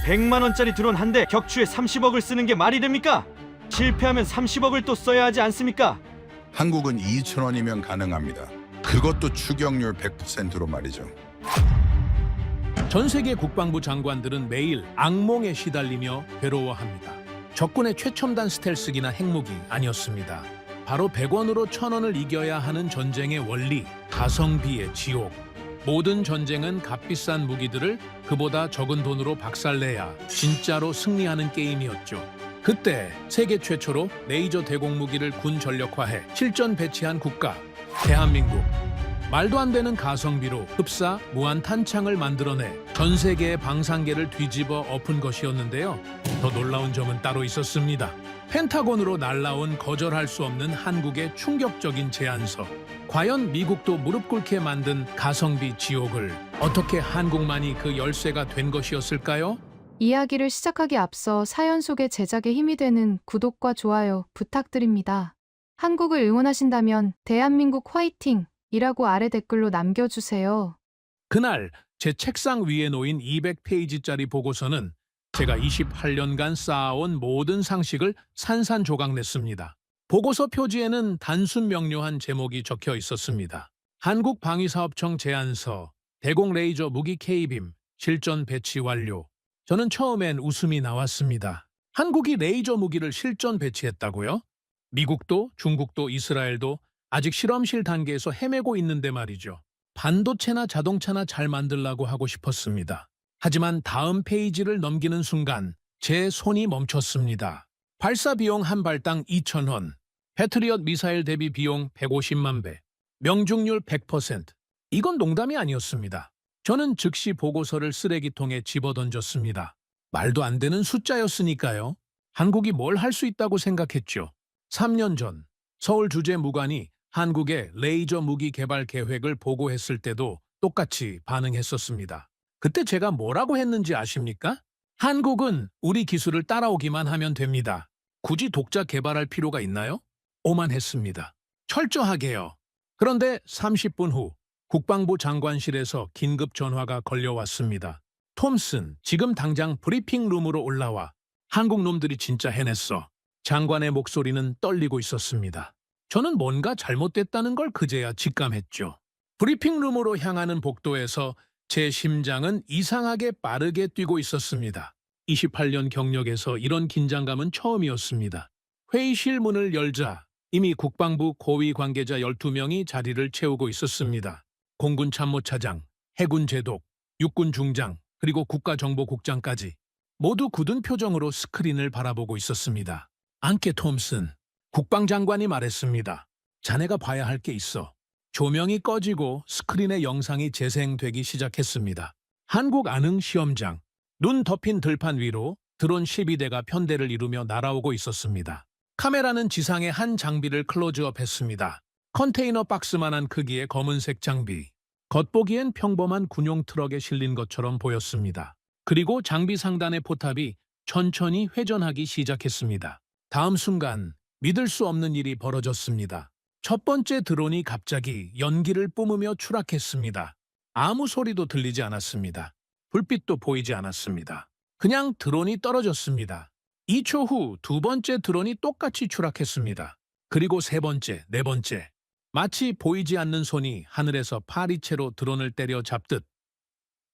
100만 원짜리 드론 한 대 격추에 30억을 쓰는 게 말이 됩니까? 실패하면 30억을 또 써야 하지 않습니까? 한국은 2,000원이면 가능합니다. 그것도 추격률 100%로 말이죠. 전 세계 국방부 장관들은 매일 악몽에 시달리며 괴로워합니다. 적군의 최첨단 스텔스기나 핵무기 아니었습니다. 바로 100원으로 1000원을 이겨야 하는 전쟁의 원리, 가성비의 지옥. 모든 전쟁은 값비싼 무기들을 그보다 적은 돈으로 박살내야 진짜로 승리하는 게임이었죠. 그때 세계 최초로 레이저 대공무기를 군 전력화해 실전 배치한 국가, 대한민국. 말도 안 되는 가성비로 흡사 무한 탄창을 만들어내 전 세계의 방산계를 뒤집어 엎은 것이었는데요. 더 놀라운 점은 따로 있었습니다. 펜타곤으로 날라온 거절할 수 없는 한국의 충격적인 제안서. 과연 미국도 무릎 꿇게 만든 가성비 지옥을 어떻게 한국만이 그 열쇠가 된 것이었을까요? 이야기를 시작하기 앞서 사연 속의 제작에 힘이 되는 구독과 좋아요 부탁드립니다. 한국을 응원하신다면 대한민국 화이팅! 이라고 아래 댓글로 남겨주세요. 그날 제 책상 위에 놓인 200페이지짜리 보고서는 제가 28년간 쌓아온 모든 상식을 산산조각냈습니다. 보고서 표지에는 단순 명료한 제목이 적혀 있었습니다. 한국방위사업청 제안서, 대공 레이저 무기 K빔, 실전 배치 완료. 저는 처음엔 웃음이 나왔습니다. 한국이 레이저 무기를 실전 배치했다고요? 미국도 중국도 이스라엘도 아직 실험실 단계에서 헤매고 있는데 말이죠. 반도체나 자동차나 잘 만들라고 하고 싶었습니다. 하지만 다음 페이지를 넘기는 순간 제 손이 멈췄습니다. 발사 비용 한 발당 2,000원, 패트리엇 미사일 대비 비용 150만 배, 명중률 100%. 이건 농담이 아니었습니다. 저는 즉시 보고서를 쓰레기통에 집어던졌습니다. 말도 안 되는 숫자였으니까요. 한국이 뭘 할 수 있다고 생각했죠. 3년 전 서울주재무관이 한국의 레이저 무기 개발 계획을 보고했을 때도 똑같이 반응했었습니다. 그때 제가 뭐라고 했는지 아십니까? 한국은 우리 기술을 따라오기만 하면 됩니다. 굳이 독자 개발할 필요가 있나요? 오만했습니다. 철저하게요. 그런데 30분 후 국방부 장관실에서 긴급 전화가 걸려왔습니다. 톰슨, 지금 당장 브리핑룸으로 올라와. 한국 놈들이 진짜 해냈어. 장관의 목소리는 떨리고 있었습니다. 저는 뭔가 잘못됐다는 걸 그제야 직감했죠. 브리핑룸으로 향하는 복도에서 제 심장은 이상하게 빠르게 뛰고 있었습니다. 28년 경력에서 이런 긴장감은 처음이었습니다. 회의실 문을 열자 이미 국방부 고위 관계자 12명이 자리를 채우고 있었습니다. 공군 참모차장, 해군 제독, 육군 중장, 그리고 국가정보국장까지 모두 굳은 표정으로 스크린을 바라보고 있었습니다. 안케 톰슨, 국방장관이 말했습니다. 자네가 봐야 할 게 있어. 조명이 꺼지고 스크린의 영상이 재생되기 시작했습니다. 한국 안흥 시험장, 눈 덮인 들판 위로 드론 12대가 편대를 이루며 날아오고 있었습니다. 카메라는 지상의 한 장비를 클로즈업했습니다. 컨테이너 박스만한 크기의 검은색 장비. 겉보기엔 평범한 군용 트럭에 실린 것처럼 보였습니다. 그리고 장비 상단의 포탑이 천천히 회전하기 시작했습니다. 다음 순간 믿을 수 없는 일이 벌어졌습니다. 첫 번째 드론이 갑자기 연기를 뿜으며 추락했습니다. 아무 소리도 들리지 않았습니다. 불빛도 보이지 않았습니다. 그냥 드론이 떨어졌습니다. 2초 후 두 번째 드론이 똑같이 추락했습니다. 그리고 세 번째, 네 번째. 마치 보이지 않는 손이 하늘에서 파리채로 드론을 때려 잡듯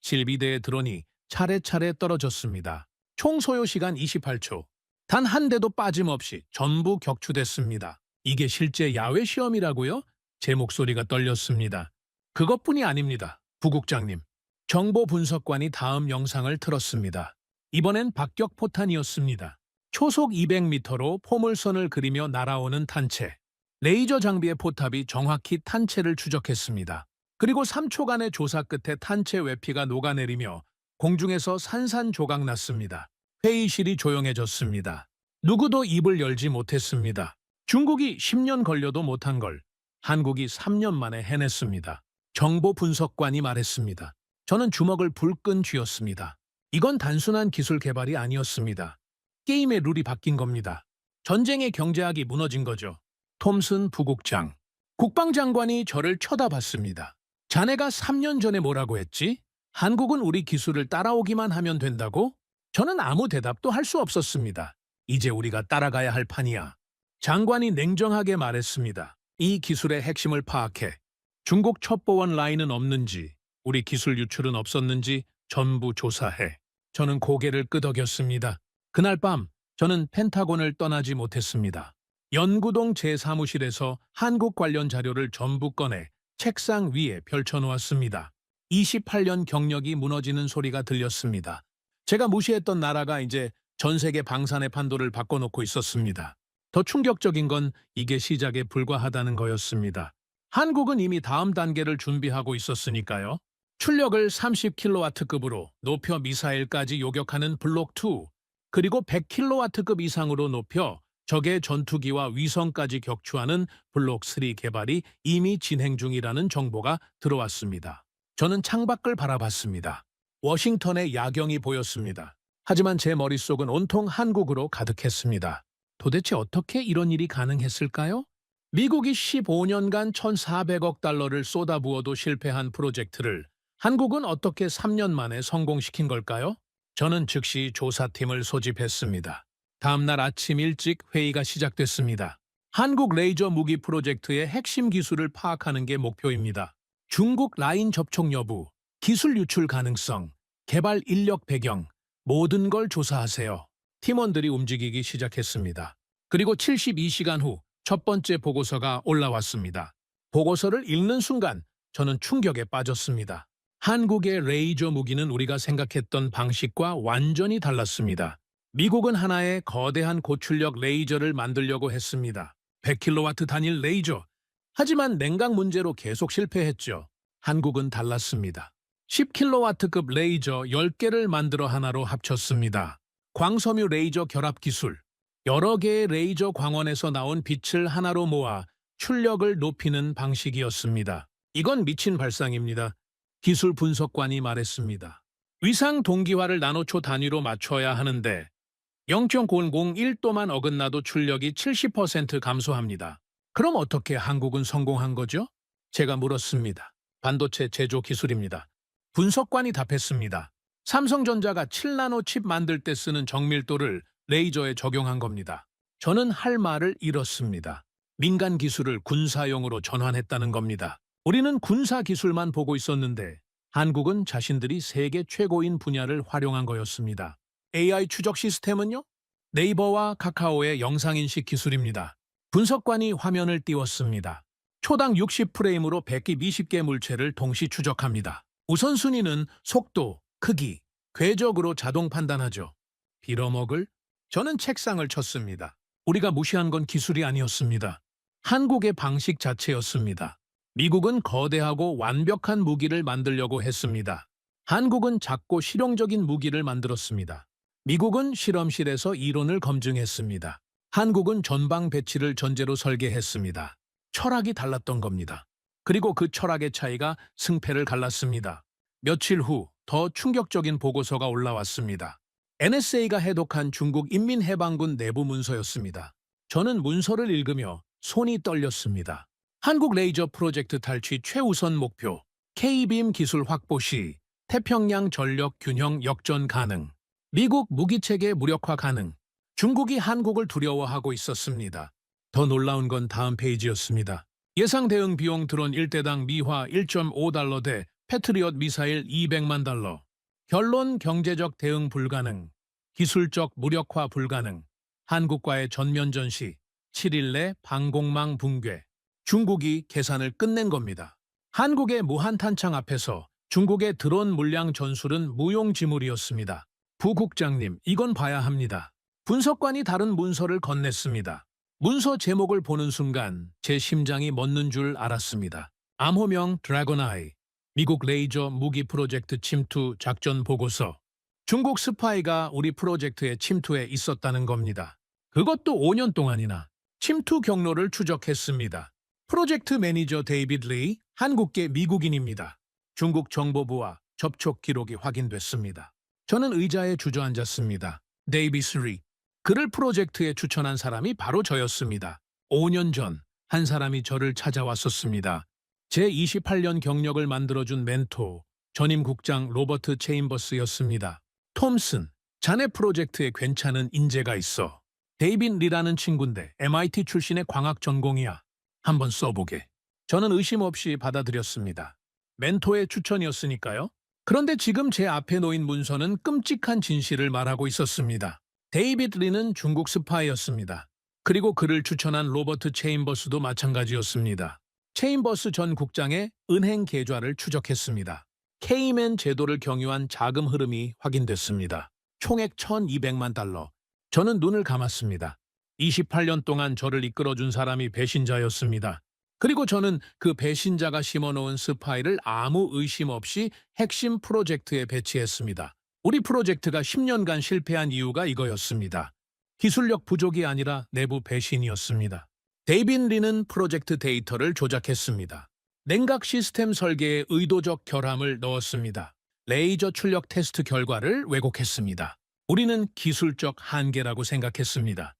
7비대의 드론이 차례차례 떨어졌습니다. 총 소요 시간 28초. 단 한 대도 빠짐없이 전부 격추됐습니다. 이게 실제 야외 시험이라고요? 제 목소리가 떨렸습니다. 그것뿐이 아닙니다. 부국장님. 정보분석관이 다음 영상을 틀었습니다. 이번엔 박격포탄이었습니다. 초속 200m로 포물선을 그리며 날아오는 탄체. 레이저 장비의 포탑이 정확히 탄체를 추적했습니다. 그리고 3초간의 조사 끝에 탄체 외피가 녹아내리며 공중에서 산산조각 났습니다. 회의실이 조용해졌습니다. 누구도 입을 열지 못했습니다. 중국이 10년 걸려도 못한 걸 한국이 3년 만에 해냈습니다. 정보분석관이 말했습니다. 저는 주먹을 불끈 쥐었습니다. 이건 단순한 기술 개발이 아니었습니다. 게임의 룰이 바뀐 겁니다. 전쟁의 경제학이 무너진 거죠. 톰슨 부국장. 국방장관이 저를 쳐다봤습니다. 자네가 3년 전에 뭐라고 했지? 한국은 우리 기술을 따라오기만 하면 된다고? 저는 아무 대답도 할 수 없었습니다. 이제 우리가 따라가야 할 판이야. 장관이 냉정하게 말했습니다. 이 기술의 핵심을 파악해. 중국 첩보원 라인은 없는지, 우리 기술 유출은 없었는지 전부 조사해. 저는 고개를 끄덕였습니다. 그날 밤 저는 펜타곤을 떠나지 못했습니다. 연구동 제 사무실에서 한국 관련 자료를 전부 꺼내 책상 위에 펼쳐놓았습니다. 28년 경력이 무너지는 소리가 들렸습니다. 제가 무시했던 나라가 이제 전 세계 방산의 판도를 바꿔놓고 있었습니다. 더 충격적인 건 이게 시작에 불과하다는 거였습니다. 한국은 이미 다음 단계를 준비하고 있었으니까요. 출력을 30kW급으로 높여 미사일까지 요격하는 블록2, 그리고 100kW급 이상으로 높여 적의 전투기와 위성까지 격추하는 블록3 개발이 이미 진행 중이라는 정보가 들어왔습니다. 저는 창밖을 바라봤습니다. 워싱턴의 야경이 보였습니다. 하지만 제 머릿속은 온통 한국으로 가득했습니다. 도대체 어떻게 이런 일이 가능했을까요? 미국이 15년간 1,400억 달러를 쏟아부어도 실패한 프로젝트를 한국은 어떻게 3년 만에 성공시킨 걸까요? 저는 즉시 조사팀을 소집했습니다. 다음 날 아침 일찍 회의가 시작됐습니다. 한국 레이저 무기 프로젝트의 핵심 기술을 파악하는 게 목표입니다. 중국 라인 접촉 여부, 기술 유출 가능성, 개발 인력 배경, 모든 걸 조사하세요. 팀원들이 움직이기 시작했습니다. 그리고 72시간 후 첫 번째 보고서가 올라왔습니다. 보고서를 읽는 순간 저는 충격에 빠졌습니다. 한국의 레이저 무기는 우리가 생각했던 방식과 완전히 달랐습니다. 미국은 하나의 거대한 고출력 레이저를 만들려고 했습니다. 100kW 단일 레이저. 하지만 냉각 문제로 계속 실패했죠. 한국은 달랐습니다. 10kW급 레이저 10개를 만들어 하나로 합쳤습니다. 광섬유 레이저 결합 기술. 여러 개의 레이저 광원에서 나온 빛을 하나로 모아 출력을 높이는 방식이었습니다. 이건 미친 발상입니다. 기술 분석관이 말했습니다. 위상 동기화를 나노초 단위로 맞춰야 하는데 0.001도만 어긋나도 출력이 70% 감소합니다. 그럼 어떻게 한국은 성공한 거죠? 제가 물었습니다. 반도체 제조 기술입니다. 분석관이 답했습니다. 삼성전자가 7나노 칩 만들 때 쓰는 정밀도를 레이저에 적용한 겁니다. 저는 할 말을 잃었습니다. 민간 기술을 군사용으로 전환했다는 겁니다. 우리는 군사 기술만 보고 있었는데 한국은 자신들이 세계 최고인 분야를 활용한 거였습니다. AI 추적 시스템은요? 네이버와 카카오의 영상인식 기술입니다. 분석관이 화면을 띄웠습니다. 초당 60프레임으로 120개 물체를 동시 추적합니다. 우선순위는 속도, 크기, 궤적으로 자동 판단하죠. 빌어먹을? 저는 책상을 쳤습니다. 우리가 무시한 건 기술이 아니었습니다. 한국의 방식 자체였습니다. 미국은 거대하고 완벽한 무기를 만들려고 했습니다. 한국은 작고 실용적인 무기를 만들었습니다. 미국은 실험실에서 이론을 검증했습니다. 한국은 전방 배치를 전제로 설계했습니다. 철학이 달랐던 겁니다. 그리고 그 철학의 차이가 승패를 갈랐습니다. 며칠 후 더 충격적인 보고서가 올라왔습니다. NSA가 해독한 중국 인민해방군 내부 문서였습니다. 저는 문서를 읽으며 손이 떨렸습니다. 한국 레이저 프로젝트 탈취 최우선 목표, K빔 기술 확보 시 태평양 전력 균형 역전 가능, 미국 무기체계 무력화 가능, 중국이 한국을 두려워하고 있었습니다. 더 놀라운 건 다음 페이지였습니다. 예상 대응 비용 드론 1대당 미화 1.5달러 대 패트리엇 미사일 200만 달러. 결론 경제적 대응 불가능, 기술적 무력화 불가능, 한국과의 전면 전시, 7일 내 방공망 붕괴. 중국이 계산을 끝낸 겁니다. 한국의 무한 탄창 앞에서 중국의 드론 물량 전술은 무용지물이었습니다. 부국장님, 이건 봐야 합니다. 분석관이 다른 문서를 건넸습니다. 문서 제목을 보는 순간 제 심장이 멎는 줄 알았습니다. 암호명 드래곤아이, 미국 레이저 무기 프로젝트 침투 작전 보고서. 중국 스파이가 우리 프로젝트에 침투해 있었다는 겁니다. 그것도 5년 동안이나. 침투 경로를 추적했습니다. 프로젝트 매니저 데이비드 리, 한국계 미국인입니다. 중국 정보부와 접촉 기록이 확인됐습니다. 저는 의자에 주저앉았습니다. 데이비드 리. 그를 프로젝트에 추천한 사람이 바로 저였습니다. 5년 전 한 사람이 저를 찾아왔었습니다. 제 28년 경력을 만들어준 멘토, 전임 국장 로버트 체인버스였습니다. 톰슨, 자네 프로젝트에 괜찮은 인재가 있어. 데이빈 리라는 친구인데 MIT 출신의 광학 전공이야. 한번 써보게. 저는 의심 없이 받아들였습니다. 멘토의 추천이었으니까요. 그런데 지금 제 앞에 놓인 문서는 끔찍한 진실을 말하고 있었습니다. 데이빗 리는 중국 스파이였습니다. 그리고 그를 추천한 로버트 체인버스도 마찬가지였습니다. 체인버스 전 국장의 은행 계좌를 추적했습니다. 케이맨 제도를 경유한 자금 흐름이 확인됐습니다. 총액 1,200만 달러. 저는 눈을 감았습니다. 28년 동안 저를 이끌어준 사람이 배신자였습니다. 그리고 저는 그 배신자가 심어놓은 스파이를 아무 의심 없이 핵심 프로젝트에 배치했습니다. 우리 프로젝트가 10년간 실패한 이유가 이거였습니다. 기술력 부족이 아니라 내부 배신이었습니다. 데이빈 리는 프로젝트 데이터를 조작했습니다. 냉각 시스템 설계에 의도적 결함을 넣었습니다. 레이저 출력 테스트 결과를 왜곡했습니다. 우리는 기술적 한계라고 생각했습니다.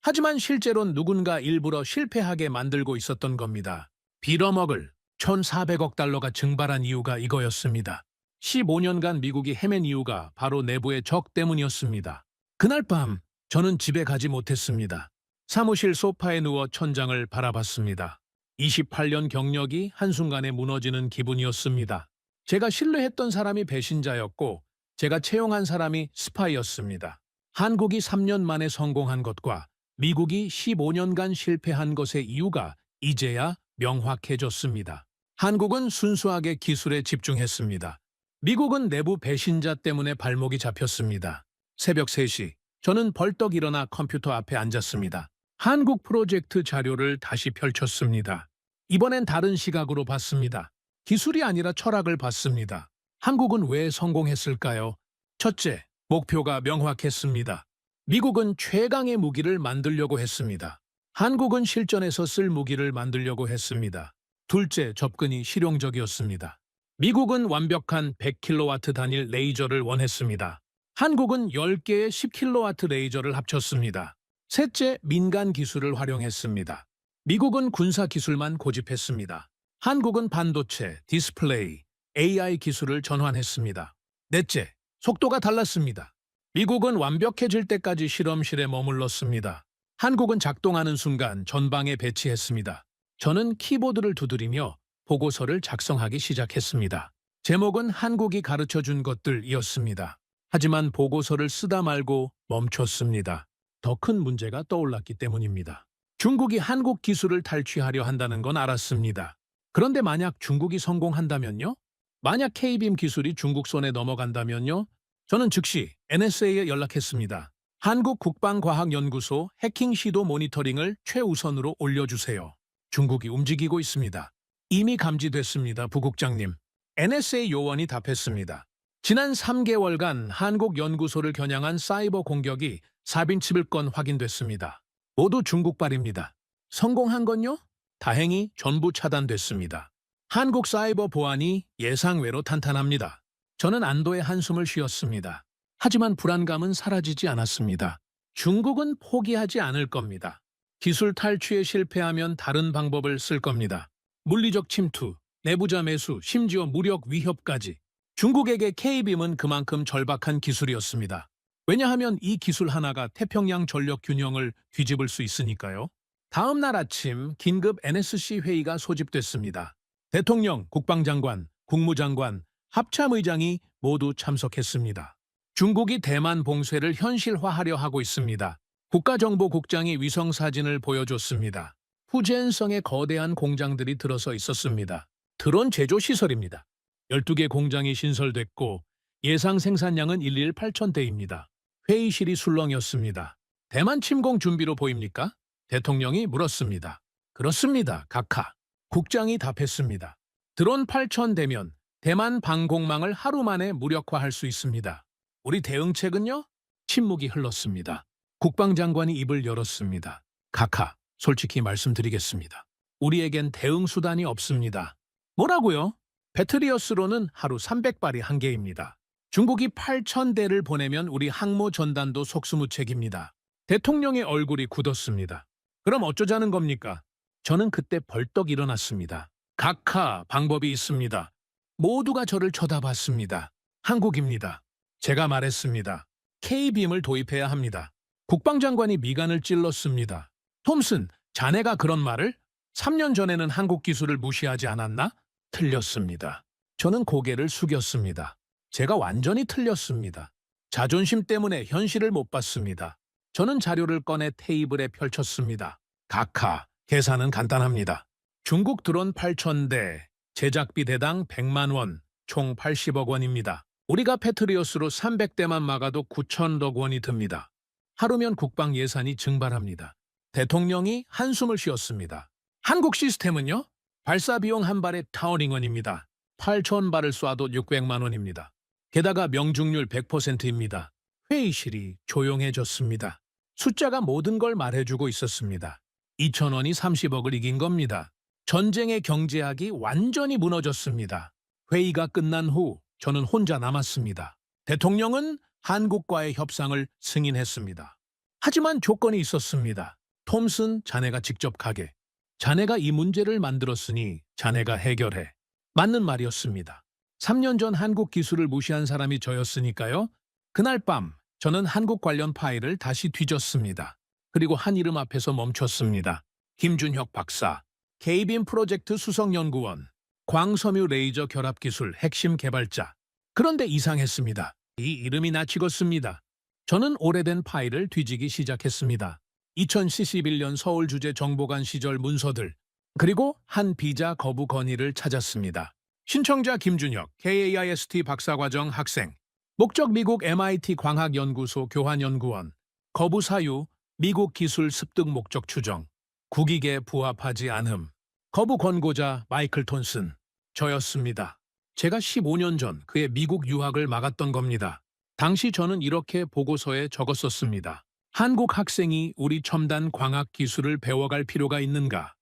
하지만 실제로는 누군가 일부러 실패하게 만들고 있었던 겁니다. 빌어먹을 1,400억 달러가 증발한 이유가 이거였습니다. 15년간 미국이 헤맨 이유가 바로 내부의 적 때문이었습니다. 그날 밤 저는 집에 가지 못했습니다. 사무실 소파에 누워 천장을 바라봤습니다. 28년 경력이 한순간에 무너지는 기분이었습니다. 제가 신뢰했던 사람이 배신자였고 제가 채용한 사람이 스파이였습니다. 한국이 3년 만에 성공한 것과 미국이 15년간 실패한 것의 이유가 이제야 명확해졌습니다. 한국은 순수하게 기술에 집중했습니다. 미국은 내부 배신자 때문에 발목이 잡혔습니다. 새벽 3시, 저는 벌떡 일어나 컴퓨터 앞에 앉았습니다. 한국 프로젝트 자료를 다시 펼쳤습니다. 이번엔 다른 시각으로 봤습니다. 기술이 아니라 철학을 봤습니다. 한국은 왜 성공했을까요? 첫째, 목표가 명확했습니다. 미국은 최강의 무기를 만들려고 했습니다. 한국은 실전에서 쓸 무기를 만들려고 했습니다. 둘째, 접근이 실용적이었습니다. 미국은 완벽한 100kW 단일 레이저를 원했습니다. 한국은 10개의 10kW 레이저를 합쳤습니다. 셋째, 민간 기술을 활용했습니다. 미국은 군사 기술만 고집했습니다. 한국은 반도체, 디스플레이, AI 기술을 전환했습니다. 넷째, 속도가 달랐습니다. 미국은 완벽해질 때까지 실험실에 머물렀습니다. 한국은 작동하는 순간 전방에 배치했습니다. 저는 키보드를 두드리며 보고서를 작성하기 시작했습니다. 제목은 한국이 가르쳐준 것들이었습니다. 하지만 보고서를 쓰다 말고 멈췄습니다. 더 큰 문제가 떠올랐기 때문입니다. 중국이 한국 기술을 탈취하려 한다는 건 알았습니다. 그런데 만약 중국이 성공한다면요? 만약 K빔 기술이 중국 손에 넘어간다면요? 저는 즉시 NSA에 연락했습니다. 한국국방과학연구소 해킹 시도 모니터링을 최우선으로 올려주세요. 중국이 움직이고 있습니다. 이미 감지됐습니다, 부국장님. NSA 요원이 답했습니다. 지난 3개월간 한국 연구소를 겨냥한 사이버 공격이 4빈 건 확인됐습니다. 모두 중국발입니다. 성공한 건요? 다행히 전부 차단됐습니다. 한국 사이버 보안이 예상외로 탄탄합니다. 저는 안도의 한숨을 쉬었습니다. 하지만 불안감은 사라지지 않았습니다. 중국은 포기하지 않을 겁니다. 기술 탈취에 실패하면 다른 방법을 쓸 겁니다. 물리적 침투, 내부자 매수, 심지어 무력 위협까지. 중국에게 K빔은 그만큼 절박한 기술이었습니다. 왜냐하면 이 기술 하나가 태평양 전력 균형을 뒤집을 수 있으니까요. 다음 날 아침 긴급 NSC 회의가 소집됐습니다. 대통령, 국방장관, 국무장관, 합참의장이 모두 참석했습니다. 중국이 대만 봉쇄를 현실화하려 하고 있습니다. 국가정보국장이 위성사진을 보여줬습니다. 푸젠성의 거대한 공장들이 들어서 있었습니다. 드론 제조 시설입니다. 12개 공장이 신설됐고 예상 생산량은 1일 8,000대입니다. 회의실이 술렁이었습니다. 대만 침공 준비로 보입니까? 대통령이 물었습니다. 그렇습니다, 각하. 국장이 답했습니다. 드론 8,000대면 대만 방공망을 하루 만에 무력화할 수 있습니다. 우리 대응책은요? 침묵이 흘렀습니다. 국방장관이 입을 열었습니다. 각하, 솔직히 말씀드리겠습니다. 우리에겐 대응 수단이 없습니다. 뭐라고요? 배트리어스로는 하루 300발이 한계입니다. 중국이 8,000대를 보내면 우리 항모 전단도 속수무책입니다. 대통령의 얼굴이 굳었습니다. 그럼 어쩌자는 겁니까? 저는 그때 벌떡 일어났습니다. 각하, 방법이 있습니다. 모두가 저를 쳐다봤습니다. 한국입니다. 제가 말했습니다. K빔을 도입해야 합니다. 국방장관이 미간을 찔렀습니다. 톰슨, 자네가 그런 말을? 3년 전에는 한국 기술을 무시하지 않았나? 틀렸습니다. 저는 고개를 숙였습니다. 제가 완전히 틀렸습니다. 자존심 때문에 현실을 못 봤습니다. 저는 자료를 꺼내 테이블에 펼쳤습니다. 각하, 계산은 간단합니다. 중국 드론 8,000대, 제작비 대당 100만 원, 총 80억 원입니다. 우리가 패트리어스로 300대만 막아도 9천억 원이 듭니다. 하루면 국방 예산이 증발합니다. 대통령이 한숨을 쉬었습니다. 한국 시스템은요? 발사 비용 한 발에 타워링원입니다. 8,000발을 쏴도 600만 원입니다. 게다가 명중률 100%입니다. 회의실이 조용해졌습니다. 숫자가 모든 걸 말해주고 있었습니다. 2,000원이 30억을 이긴 겁니다. 전쟁의 경제학이 완전히 무너졌습니다. 회의가 끝난 후 저는 혼자 남았습니다. 대통령은 한국과의 협상을 승인했습니다. 하지만 조건이 있었습니다. 톰슨, 자네가 직접 가게. 자네가 이 문제를 만들었으니 자네가 해결해. 맞는 말이었습니다. 3년 전 한국 기술을 무시한 사람이 저였으니까요. 그날 밤 저는 한국 관련 파일을 다시 뒤졌습니다. 그리고 한 이름 앞에서 멈췄습니다. 김준혁 박사, K빔 프로젝트 수석연구원, 광섬유 레이저 결합기술 핵심 개발자. 그런데 이상했습니다. 이 이름이 낯익었습니다. 저는 오래된 파일을 뒤지기 시작했습니다. 2011년 서울주재정보관 시절 문서들, 그리고 한 비자 거부 건의를 찾았습니다. 신청자 김준혁, KAIST 박사과정 학생, 목적 미국 MIT 광학연구소 교환연구원, 거부 사유 미국 기술 습득 목적 추정, 국익에 부합하지 않음, 거부 권고자 마이클 톤슨, 저였습니다. 제가 15년 전 그의 미국 유학을 막았던 겁니다. 당시 저는 이렇게 보고서에 적었었습니다. 한국 학생이 우리 첨단 광학 기술을 배워갈 필요가 있는가?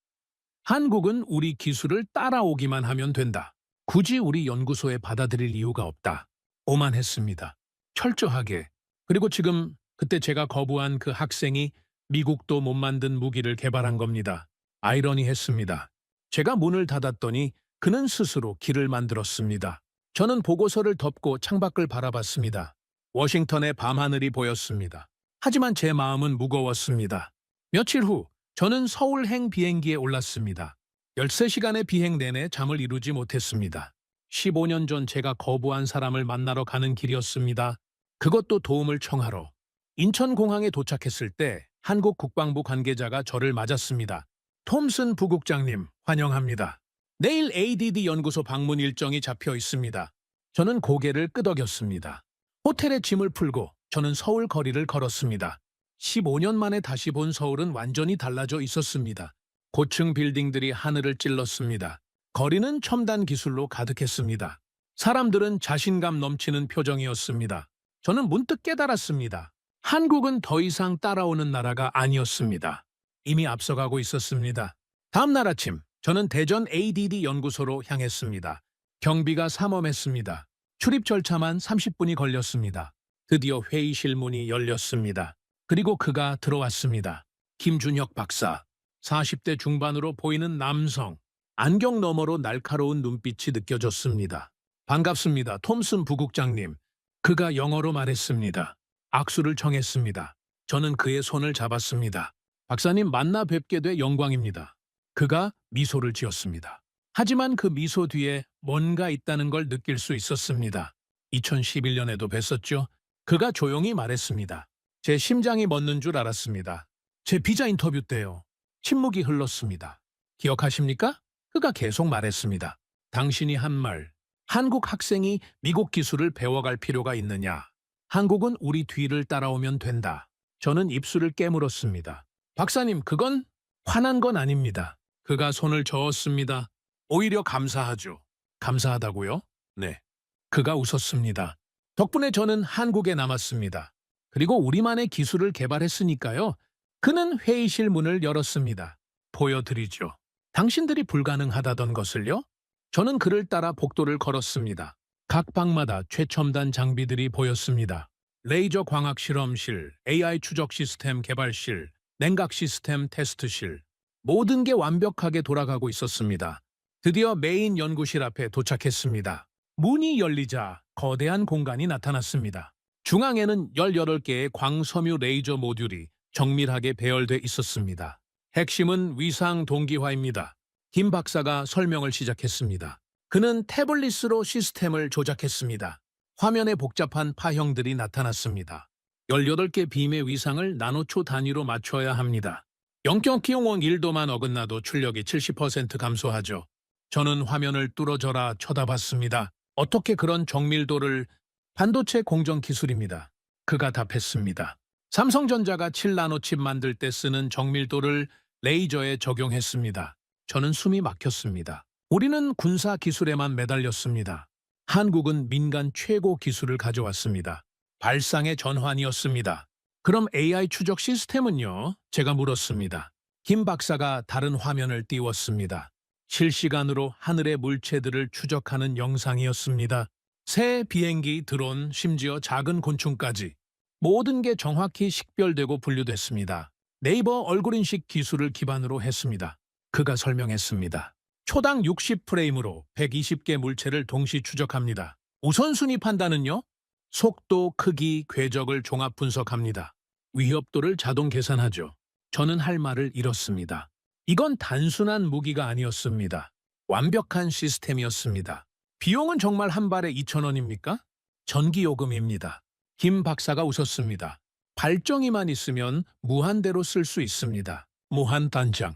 한국은 우리 기술을 따라오기만 하면 된다. 굳이 우리 연구소에 받아들일 이유가 없다. 오만했습니다. 철저하게. 그리고 지금 그때 제가 거부한 그 학생이 미국도 못 만든 무기를 개발한 겁니다. 아이러니했습니다. 제가 문을 닫았더니 그는 스스로 길을 만들었습니다. 저는 보고서를 덮고 창밖을 바라봤습니다. 워싱턴의 밤하늘이 보였습니다. 하지만 제 마음은 무거웠습니다. 며칠 후 저는 서울행 비행기에 올랐습니다. 13시간의 비행 내내 잠을 이루지 못했습니다. 15년 전 제가 거부한 사람을 만나러 가는 길이었습니다. 그것도 도움을 청하러. 인천공항에 도착했을 때 한국 국방부 관계자가 저를 맞았습니다. 톰슨 부국장님, 환영합니다. 내일 ADD 연구소 방문 일정이 잡혀 있습니다. 저는 고개를 끄덕였습니다. 호텔에 짐을 풀고 저는 서울 거리를 걸었습니다. 15년 만에 다시 본 서울은 완전히 달라져 있었습니다. 고층 빌딩들이 하늘을 찔렀습니다. 거리는 첨단 기술로 가득했습니다. 사람들은 자신감 넘치는 표정이었습니다. 저는 문득 깨달았습니다. 한국은 더 이상 따라오는 나라가 아니었습니다. 이미 앞서가고 있었습니다. 다음 날 아침, 저는 대전 ADD 연구소로 향했습니다. 경비가 삼엄했습니다. 출입 절차만 30분이 걸렸습니다. 드디어 회의실 문이 열렸습니다. 그리고 그가 들어왔습니다. 김준혁 박사, 40대 중반으로 보이는 남성, 안경 너머로 날카로운 눈빛이 느껴졌습니다. 반갑습니다, 톰슨 부국장님. 그가 영어로 말했습니다. 악수를 청했습니다. 저는 그의 손을 잡았습니다. 박사님, 만나 뵙게 돼 영광입니다. 그가 미소를 지었습니다. 하지만 그 미소 뒤에 뭔가 있다는 걸 느낄 수 있었습니다. 2011년에도 뵀었죠. 그가 조용히 말했습니다. 제 심장이 멎는 줄 알았습니다. 제 비자 인터뷰 때요. 침묵이 흘렀습니다. 기억하십니까? 그가 계속 말했습니다. 당신이 한 말, 한국 학생이 미국 기술을 배워갈 필요가 있느냐? 한국은 우리 뒤를 따라오면 된다. 저는 입술을 깨물었습니다. 박사님, 그건 화난 건 아닙니다. 그가 손을 저었습니다. 오히려 감사하죠. 감사하다고요? 네. 그가 웃었습니다. 덕분에 저는 한국에 남았습니다. 그리고 우리만의 기술을 개발했으니까요. 그는 회의실 문을 열었습니다. 보여드리죠. 당신들이 불가능하다던 것을요? 저는 그를 따라 복도를 걸었습니다. 각 방마다 최첨단 장비들이 보였습니다. 레이저 광학 실험실, AI 추적 시스템 개발실, 냉각 시스템 테스트실. 모든 게 완벽하게 돌아가고 있었습니다. 드디어 메인 연구실 앞에 도착했습니다. 문이 열리자 거대한 공간이 나타났습니다. 중앙에는 18개의 광섬유 레이저 모듈이 정밀하게 배열돼 있었습니다. 핵심은 위상 동기화입니다. 김 박사가 설명을 시작했습니다. 그는 태블릿으로 시스템을 조작했습니다. 화면에 복잡한 파형들이 나타났습니다. 18개 빔의 위상을 나노초 단위로 맞춰야 합니다. 0.001 1도만 어긋나도 출력이 70% 감소하죠. 저는 화면을 뚫어져라 쳐다봤습니다. 어떻게 그런 정밀도를... 반도체 공정 기술입니다. 그가 답했습니다. 삼성전자가 7나노칩 만들 때 쓰는 정밀도를 레이저에 적용했습니다. 저는 숨이 막혔습니다. 우리는 군사 기술에만 매달렸습니다. 한국은 민간 최고 기술을 가져왔습니다. 발상의 전환이었습니다. 그럼 AI 추적 시스템은요? 제가 물었습니다. 김 박사가 다른 화면을 띄웠습니다. 실시간으로 하늘의 물체들을 추적하는 영상이었습니다. 새, 비행기, 드론, 심지어 작은 곤충까지 모든 게 정확히 식별되고 분류됐습니다. 네이버 얼굴 인식 기술을 기반으로 했습니다. 그가 설명했습니다. 초당 60프레임으로 120개 물체를 동시 추적합니다. 우선순위 판단은요? 속도, 크기, 궤적을 종합 분석합니다. 위협도를 자동 계산하죠. 저는 할 말을 잃었습니다. 이건 단순한 무기가 아니었습니다. 완벽한 시스템이었습니다. 비용은 정말 한 발에 2,000원입니까? 전기요금입니다. 김 박사가 웃었습니다. 발정이만 있으면 무한대로 쓸 수 있습니다. 무한단장.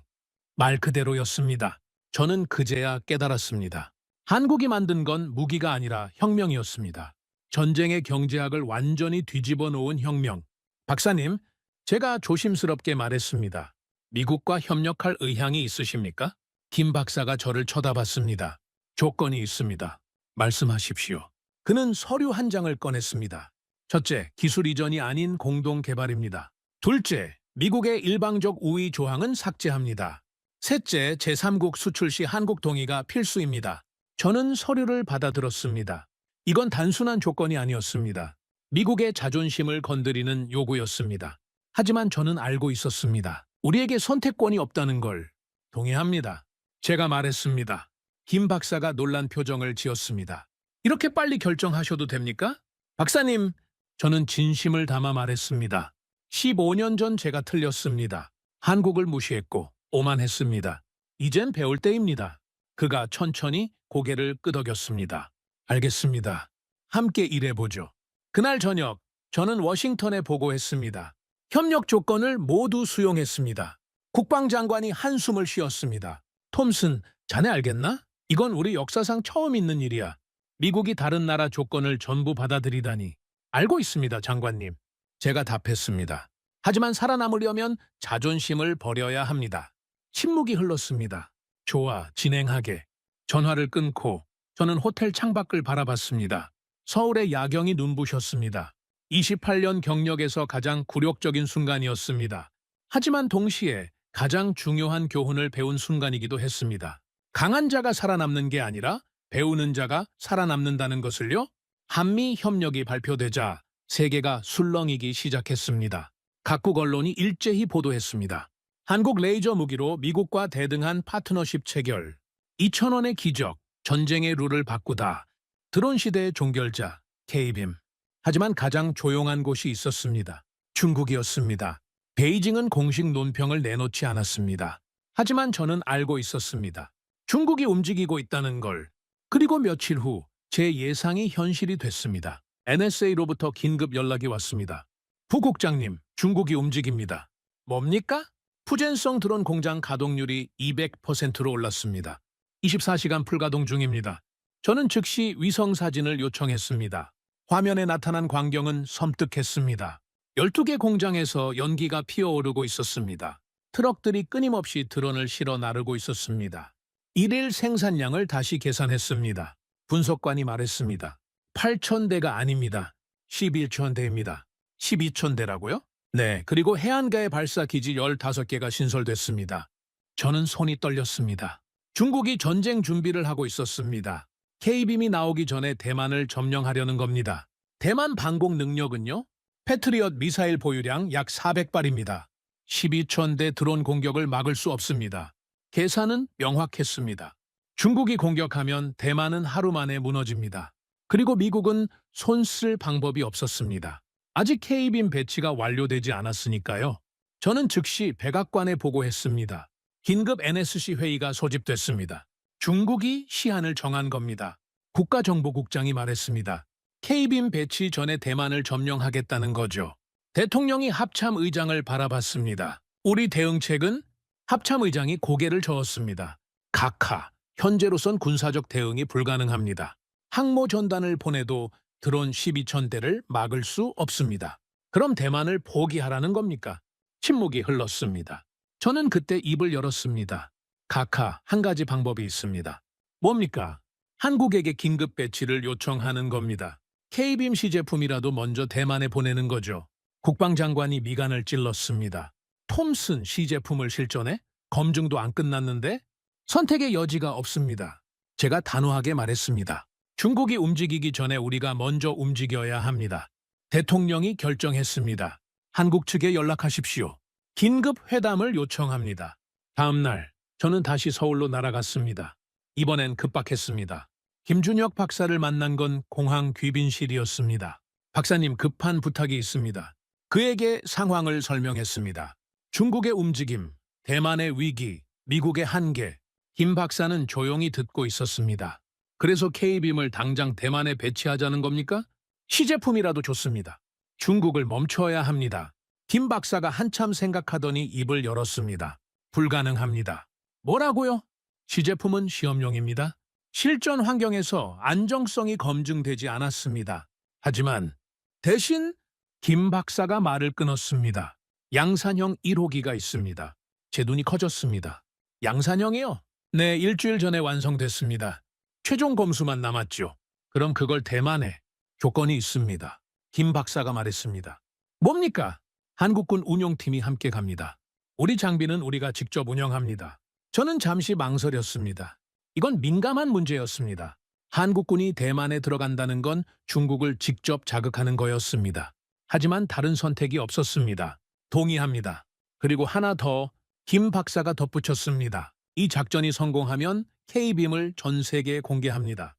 말 그대로였습니다. 저는 그제야 깨달았습니다. 한국이 만든 건 무기가 아니라 혁명이었습니다. 전쟁의 경제학을 완전히 뒤집어 놓은 혁명. 박사님, 제가 조심스럽게 말했습니다. 미국과 협력할 의향이 있으십니까? 김 박사가 저를 쳐다봤습니다. 조건이 있습니다. 말씀하십시오. 그는 서류 한 장을 꺼냈습니다. 첫째, 기술 이전이 아닌 공동 개발입니다. 둘째, 미국의 일방적 우위 조항은 삭제합니다. 셋째, 제3국 수출 시 한국 동의가 필수입니다. 저는 서류를 받아들었습니다. 이건 단순한 조건이 아니었습니다. 미국의 자존심을 건드리는 요구였습니다. 하지만 저는 알고 있었습니다. 우리에게 선택권이 없다는 걸. 동의합니다. 제가 말했습니다. 김 박사가 놀란 표정을 지었습니다. 이렇게 빨리 결정하셔도 됩니까? 박사님, 저는 진심을 담아 말했습니다. 15년 전 제가 틀렸습니다. 한국을 무시했고 오만했습니다. 이젠 배울 때입니다. 그가 천천히 고개를 끄덕였습니다. 알겠습니다. 함께 일해보죠. 그날 저녁, 저는 워싱턴에 보고했습니다. 협력 조건을 모두 수용했습니다. 국방장관이 한숨을 쉬었습니다. 톰슨, 자네 알겠나? 이건 우리 역사상 처음 있는 일이야. 미국이 다른 나라 조건을 전부 받아들이다니. 알고 있습니다, 장관님. 제가 답했습니다. 하지만 살아남으려면 자존심을 버려야 합니다. 침묵이 흘렀습니다. 좋아, 진행하게. 전화를 끊고 저는 호텔 창밖을 바라봤습니다. 서울의 야경이 눈부셨습니다. 28년 경력에서 가장 굴욕적인 순간이었습니다. 하지만 동시에 가장 중요한 교훈을 배운 순간이기도 했습니다. 강한 자가 살아남는 게 아니라 배우는 자가 살아남는다는 것을요? 한미 협력이 발표되자 세계가 술렁이기 시작했습니다. 각국 언론이 일제히 보도했습니다. 한국 레이저 무기로 미국과 대등한 파트너십 체결, 2,000원의 기적, 전쟁의 룰을 바꾸다, 드론 시대의 종결자, K빔. 하지만 가장 조용한 곳이 있었습니다. 중국이었습니다. 베이징은 공식 논평을 내놓지 않았습니다. 하지만 저는 알고 있었습니다. 중국이 움직이고 있다는 걸. 그리고 며칠 후 제 예상이 현실이 됐습니다. NSA로부터 긴급 연락이 왔습니다. 부국장님, 중국이 움직입니다. 뭡니까? 푸젠성 드론 공장 가동률이 200%로 올랐습니다. 24시간 풀가동 중입니다. 저는 즉시 위성 사진을 요청했습니다. 화면에 나타난 광경은 섬뜩했습니다. 12개 공장에서 연기가 피어오르고 있었습니다. 트럭들이 끊임없이 드론을 실어 나르고 있었습니다. 일일 생산량을 다시 계산했습니다. 분석관이 말했습니다. 8,000대가 아닙니다. 11,000대입니다. 12,000대라고요? 네, 그리고 해안가의 발사 기지 15개가 신설됐습니다. 저는 손이 떨렸습니다. 중국이 전쟁 준비를 하고 있었습니다. K빔이 나오기 전에 대만을 점령하려는 겁니다. 대만 방공 능력은요? 패트리엇 미사일 보유량 약 400발입니다. 12,000대 드론 공격을 막을 수 없습니다. 계산은 명확했습니다. 중국이 공격하면 대만은 하루 만에 무너집니다. 그리고 미국은 손 쓸 방법이 없었습니다. 아직 K빔 배치가 완료되지 않았으니까요. 저는 즉시 백악관에 보고했습니다. 긴급 NSC 회의가 소집됐습니다. 중국이 시한을 정한 겁니다. 국가정보국장이 말했습니다. K빔 배치 전에 대만을 점령하겠다는 거죠. 대통령이 합참의장을 바라봤습니다. 우리 대응책은? 합참의장이 고개를 저었습니다. 각하, 현재로선 군사적 대응이 불가능합니다. 항모 전단을 보내도 드론 12,000대를 막을 수 없습니다. 그럼 대만을 포기하라는 겁니까? 침묵이 흘렀습니다. 저는 그때 입을 열었습니다. 각하, 한 가지 방법이 있습니다. 뭡니까? 한국에게 긴급 배치를 요청하는 겁니다. K빔 시제품이라도 먼저 대만에 보내는 거죠. 국방장관이 미간을 찔렀습니다. 톰슨 시제품을 실전해? 검증도 안 끝났는데? 선택의 여지가 없습니다. 제가 단호하게 말했습니다. 중국이 움직이기 전에 우리가 먼저 움직여야 합니다. 대통령이 결정했습니다. 한국 측에 연락하십시오. 긴급 회담을 요청합니다. 다음 날 저는 다시 서울로 날아갔습니다. 이번엔 급박했습니다. 김준혁 박사를 만난 건 공항 귀빈실이었습니다. 박사님, 급한 부탁이 있습니다. 그에게 상황을 설명했습니다. 중국의 움직임, 대만의 위기, 미국의 한계. 김 박사는 조용히 듣고 있었습니다. 그래서 K빔을 당장 대만에 배치하자는 겁니까? 시제품이라도 좋습니다. 중국을 멈춰야 합니다. 김 박사가 한참 생각하더니 입을 열었습니다. 불가능합니다. 뭐라고요? 시제품은 시험용입니다. 실전 환경에서 안정성이 검증되지 않았습니다. 하지만 대신 김 박사가 말을 끊었습니다. 양산형 1호기가 있습니다. 제 눈이 커졌습니다. 양산형이요? 네, 일주일 전에 완성됐습니다. 최종 검수만 남았죠. 그럼 그걸 대만에 조건이 있습니다. 김 박사가 말했습니다. 뭡니까? 한국군 운용팀이 함께 갑니다. 우리 장비는 우리가 직접 운영합니다. 저는 잠시 망설였습니다. 이건 민감한 문제였습니다. 한국군이 대만에 들어간다는 건 중국을 직접 자극하는 거였습니다. 하지만 다른 선택이 없었습니다. 동의합니다. 그리고 하나 더, 김 박사가 덧붙였습니다. 이 작전이 성공하면 K빔을 전 세계에 공개합니다.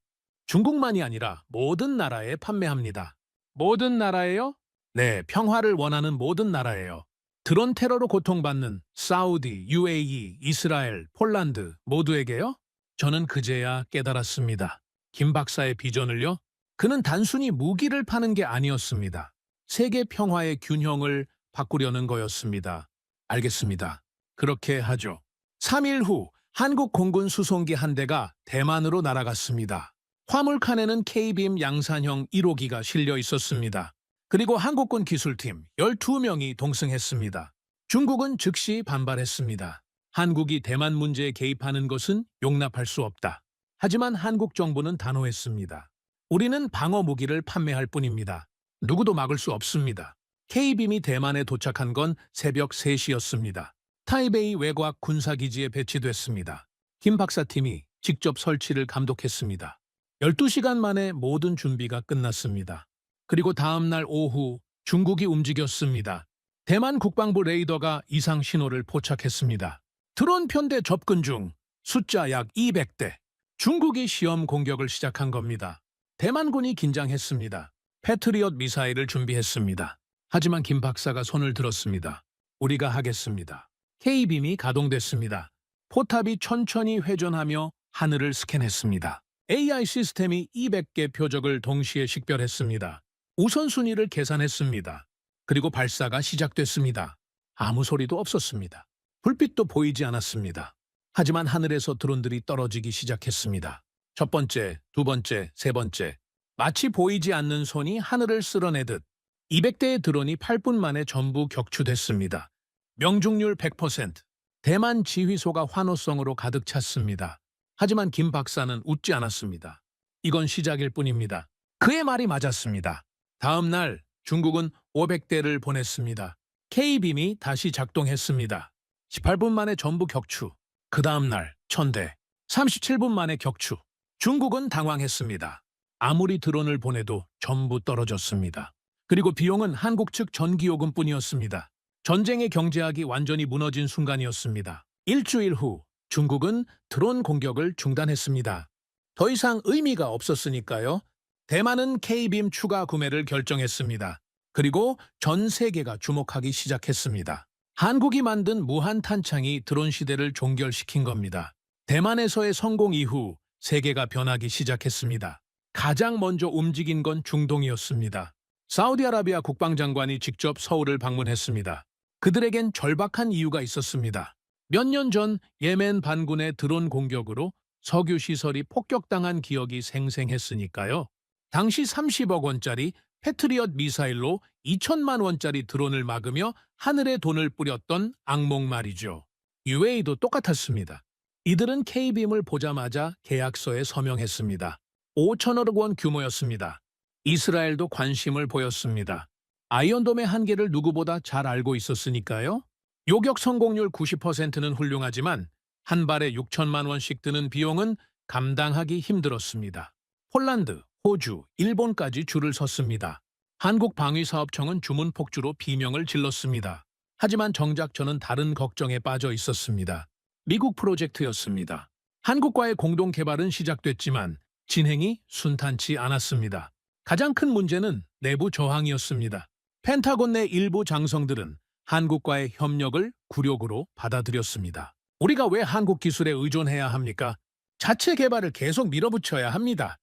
중국만이 아니라 모든 나라에 판매합니다. 모든 나라예요? 네, 평화를 원하는 모든 나라예요. 드론 테러로 고통받는 사우디, UAE, 이스라엘, 폴란드 모두에게요? 저는 그제야 깨달았습니다. 김 박사의 비전을요? 그는 단순히 무기를 파는 게 아니었습니다. 세계 평화의 균형을 바꾸려는 거였습니다. 알겠습니다. 그렇게 하죠. 3일 후 한국 공군 수송기 한 대가 대만으로 날아갔습니다. 화물칸에는 K빔 양산형 1호기가 실려 있었습니다. 그리고 한국군 기술팀 12명이 동승했습니다. 중국은 즉시 반발했습니다. 한국이 대만 문제에 개입하는 것은 용납할 수 없다. 하지만 한국 정부는 단호했습니다. 우리는 방어 무기를 판매할 뿐입니다. 누구도 막을 수 없습니다. K빔이 대만에 도착한 건 새벽 3시였습니다. 타이베이 외곽 군사기지에 배치됐습니다. 김 박사팀이 직접 설치를 감독했습니다. 12시간 만에 모든 준비가 끝났습니다. 그리고 다음 날 오후 중국이 움직였습니다. 대만 국방부 레이더가 이상 신호를 포착했습니다. 드론 편대 접근 중, 숫자 약 200대. 중국이 시험 공격을 시작한 겁니다. 대만군이 긴장했습니다. 패트리엇 미사일을 준비했습니다. 하지만 김 박사가 손을 들었습니다. 우리가 하겠습니다. K빔이 가동됐습니다. 포탑이 천천히 회전하며 하늘을 스캔했습니다. AI 시스템이 200개 표적을 동시에 식별했습니다. 우선순위를 계산했습니다. 그리고 발사가 시작됐습니다. 아무 소리도 없었습니다. 불빛도 보이지 않았습니다. 하지만 하늘에서 드론들이 떨어지기 시작했습니다. 첫 번째, 두 번째, 세 번째. 마치 보이지 않는 손이 하늘을 쓸어내듯 200대의 드론이 8분 만에 전부 격추됐습니다. 명중률 100%. 대만 지휘소가 환호성으로 가득 찼습니다. 하지만 김 박사는 웃지 않았습니다. 이건 시작일 뿐입니다. 그의 말이 맞았습니다. 다음 날 중국은 500대를 보냈습니다. K빔이 다시 작동했습니다. 18분 만에 전부 격추. 그 다음 날 1000대. 37분 만에 격추. 중국은 당황했습니다. 아무리 드론을 보내도 전부 떨어졌습니다. 그리고 비용은 한국 측 전기요금뿐이었습니다. 전쟁의 경제학이 완전히 무너진 순간이었습니다. 일주일 후 중국은 드론 공격을 중단했습니다. 더 이상 의미가 없었으니까요. 대만은 K빔 추가 구매를 결정했습니다. 그리고 전 세계가 주목하기 시작했습니다. 한국이 만든 무한 탄창이 드론 시대를 종결시킨 겁니다. 대만에서의 성공 이후 세계가 변하기 시작했습니다. 가장 먼저 움직인 건 중동이었습니다. 사우디아라비아 국방장관이 직접 서울을 방문했습니다. 그들에겐 절박한 이유가 있었습니다. 몇 년 전 예멘 반군의 드론 공격으로 석유 시설이 폭격당한 기억이 생생했으니까요. 당시 30억 원짜리 패트리엇 미사일로 2천만 원짜리 드론을 막으며 하늘에 돈을 뿌렸던 악몽 말이죠. UAE도 똑같았습니다. 이들은 K빔을 보자마자 계약서에 서명했습니다. 5천억 원 규모였습니다. 이스라엘도 관심을 보였습니다. 아이언돔의 한계를 누구보다 잘 알고 있었으니까요. 요격 성공률 90%는 훌륭하지만 한 발에 6천만 원씩 드는 비용은 감당하기 힘들었습니다. 폴란드, 호주, 일본까지 줄을 섰습니다. 한국방위사업청은 주문 폭주로 비명을 질렀습니다. 하지만 정작 저는 다른 걱정에 빠져 있었습니다. 미국 프로젝트였습니다. 한국과의 공동 개발은 시작됐지만 진행이 순탄치 않았습니다. 가장 큰 문제는 내부 저항이었습니다. 펜타곤 내 일부 장성들은 한국과의 협력을 굴욕으로 받아들였습니다. 우리가 왜 한국 기술에 의존해야 합니까? 자체 개발을 계속 밀어붙여야 합니다.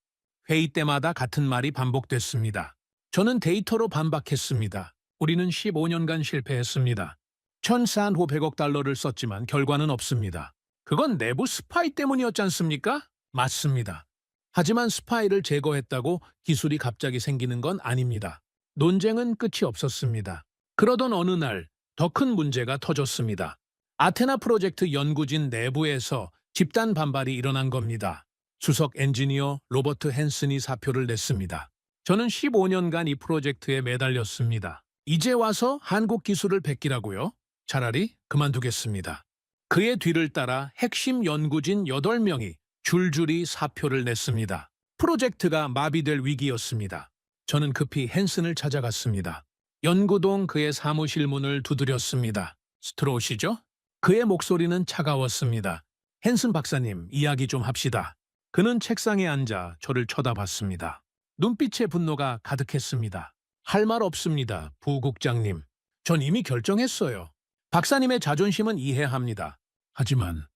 회의 때마다 같은 말이 반복됐습니다. 저는 데이터로 반박했습니다. 우리는 15년간 실패했습니다. 1,400억 달러를 썼지만 결과는 없습니다. 그건 내부 스파이 때문이었지 않습니까? 맞습니다. 하지만 스파이를 제거했다고 기술이 갑자기 생기는 건 아닙니다. 논쟁은 끝이 없었습니다. 그러던 어느 날 더 큰 문제가 터졌습니다. 아테나 프로젝트 연구진 내부에서 집단 반발이 일어난 겁니다. 수석 엔지니어 로버트 헨슨이 사표를 냈습니다. 저는 15년간 이 프로젝트에 매달렸습니다. 이제 와서 한국 기술을 베끼라고요? 차라리 그만두겠습니다. 그의 뒤를 따라 핵심 연구진 8명이 줄줄이 사표를 냈습니다. 프로젝트가 마비될 위기였습니다. 저는 급히 헨슨을 찾아갔습니다. 연구동 그의 사무실 문을 두드렸습니다. 들어오시죠? 그의 목소리는 차가웠습니다. 헨슨 박사님, 이야기 좀 합시다. 그는 책상에 앉아 저를 쳐다봤습니다. 눈빛에 분노가 가득했습니다. 할 말 없습니다, 부국장님. 전 이미 결정했어요. 박사님의 자존심은 이해합니다. 하지만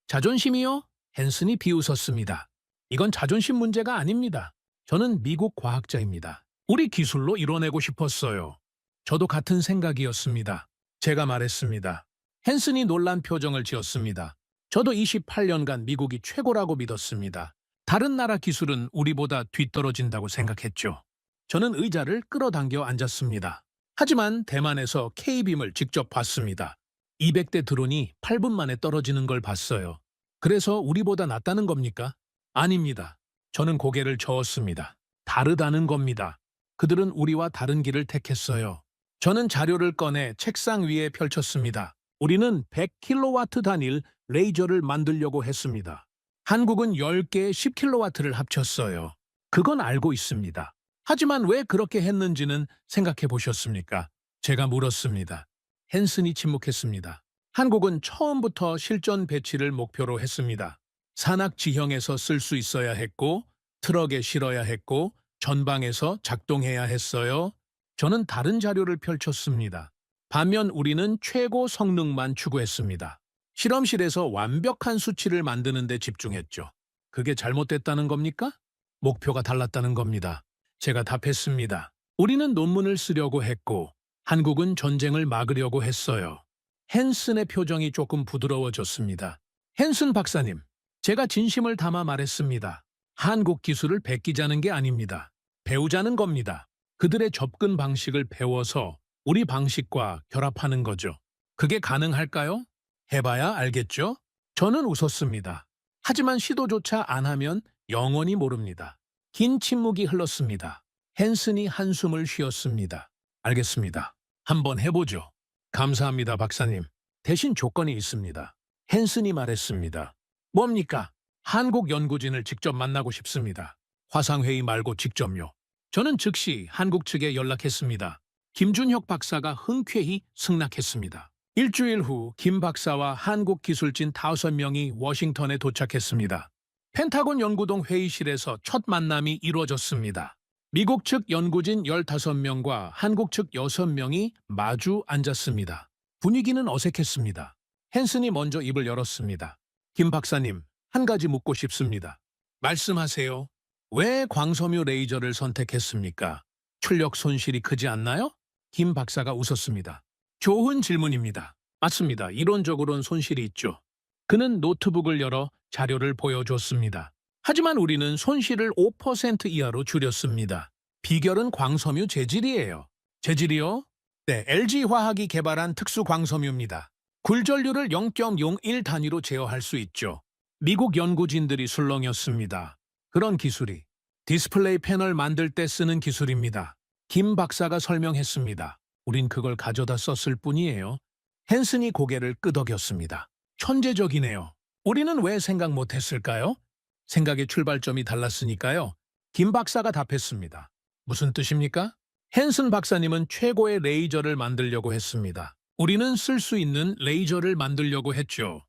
자존심이요? 헨슨이 비웃었습니다. 이건 자존심 문제가 아닙니다. 저는 미국 과학자입니다. 우리 기술로 이뤄내고 싶었어요. 저도 같은 생각이었습니다. 제가 말했습니다. 헨슨이 놀란 표정을 지었습니다. 저도 28년간 미국이 최고라고 믿었습니다. 다른 나라 기술은 우리보다 뒤떨어진다고 생각했죠. 저는 의자를 끌어당겨 앉았습니다. 하지만 대만에서 K빔을 직접 봤습니다. 200대 드론이 8분 만에 떨어지는 걸 봤어요. 그래서 우리보다 낫다는 겁니까? 아닙니다. 저는 고개를 저었습니다. 다르다는 겁니다. 그들은 우리와 다른 길을 택했어요. 저는 자료를 꺼내 책상 위에 펼쳤습니다. 우리는 100kW 단일 레이저를 만들려고 했습니다. 한국은 10개의 10kW를 합쳤어요. 그건 알고 있습니다. 하지만 왜 그렇게 했는지는 생각해 보셨습니까? 제가 물었습니다. 헨슨이 침묵했습니다. 한국은 처음부터 실전 배치를 목표로 했습니다. 산악 지형에서 쓸 수 있어야 했고, 트럭에 실어야 했고, 전방에서 작동해야 했어요. 저는 다른 자료를 펼쳤습니다. 반면 우리는 최고 성능만 추구했습니다. 실험실에서 완벽한 수치를 만드는 데 집중했죠. 그게 잘못됐다는 겁니까? 목표가 달랐다는 겁니다. 제가 답했습니다. 우리는 논문을 쓰려고 했고, 한국은 전쟁을 막으려고 했어요. 헨슨의 표정이 조금 부드러워졌습니다. 헨슨 박사님, 제가 진심을 담아 말했습니다. 한국 기술을 베끼자는 게 아닙니다. 배우자는 겁니다. 그들의 접근 방식을 배워서 우리 방식과 결합하는 거죠. 그게 가능할까요? 해봐야 알겠죠? 저는 웃었습니다. 하지만 시도조차 안 하면 영원히 모릅니다. 긴 침묵이 흘렀습니다. 헨슨이 한숨을 쉬었습니다. 알겠습니다. 한번 해보죠. 감사합니다, 박사님. 대신 조건이 있습니다. 헨슨이 말했습니다. 뭡니까? 한국 연구진을 직접 만나고 싶습니다. 화상회의 말고 직접요. 저는 즉시 한국 측에 연락했습니다. 김준혁 박사가 흔쾌히 승낙했습니다. 일주일 후 김 박사와 한국 기술진 5명이 워싱턴에 도착했습니다. 펜타곤 연구동 회의실에서 첫 만남이 이루어졌습니다. 미국 측 연구진 15명과 한국 측 6명이 마주 앉았습니다. 분위기는 어색했습니다. 헨슨이 먼저 입을 열었습니다. 김 박사님, 한 가지 묻고 싶습니다. 말씀하세요. 왜 광섬유 레이저를 선택했습니까? 출력 손실이 크지 않나요? 김 박사가 웃었습니다. 좋은 질문입니다. 맞습니다. 이론적으로는 손실이 있죠. 그는 노트북을 열어 자료를 보여줬습니다. 하지만 우리는 손실을 5% 이하로 줄였습니다. 비결은 광섬유 재질이에요. 재질이요? 네, LG화학이 개발한 특수 광섬유입니다. 굴전류를 0.01 단위로 제어할 수 있죠. 미국 연구진들이 술렁였습니다. 그런 기술이 디스플레이 패널 만들 때 쓰는 기술입니다. 김 박사가 설명했습니다. 우린 그걸 가져다 썼을 뿐이에요. 헨슨이 고개를 끄덕였습니다. 천재적이네요. 우리는 왜 생각 못했을까요? 생각의 출발점이 달랐으니까요. 김 박사가 답했습니다. 무슨 뜻입니까? 헨슨 박사님은 최고의 레이저를 만들려고 했습니다. 우리는 쓸 수 있는 레이저를 만들려고 했죠.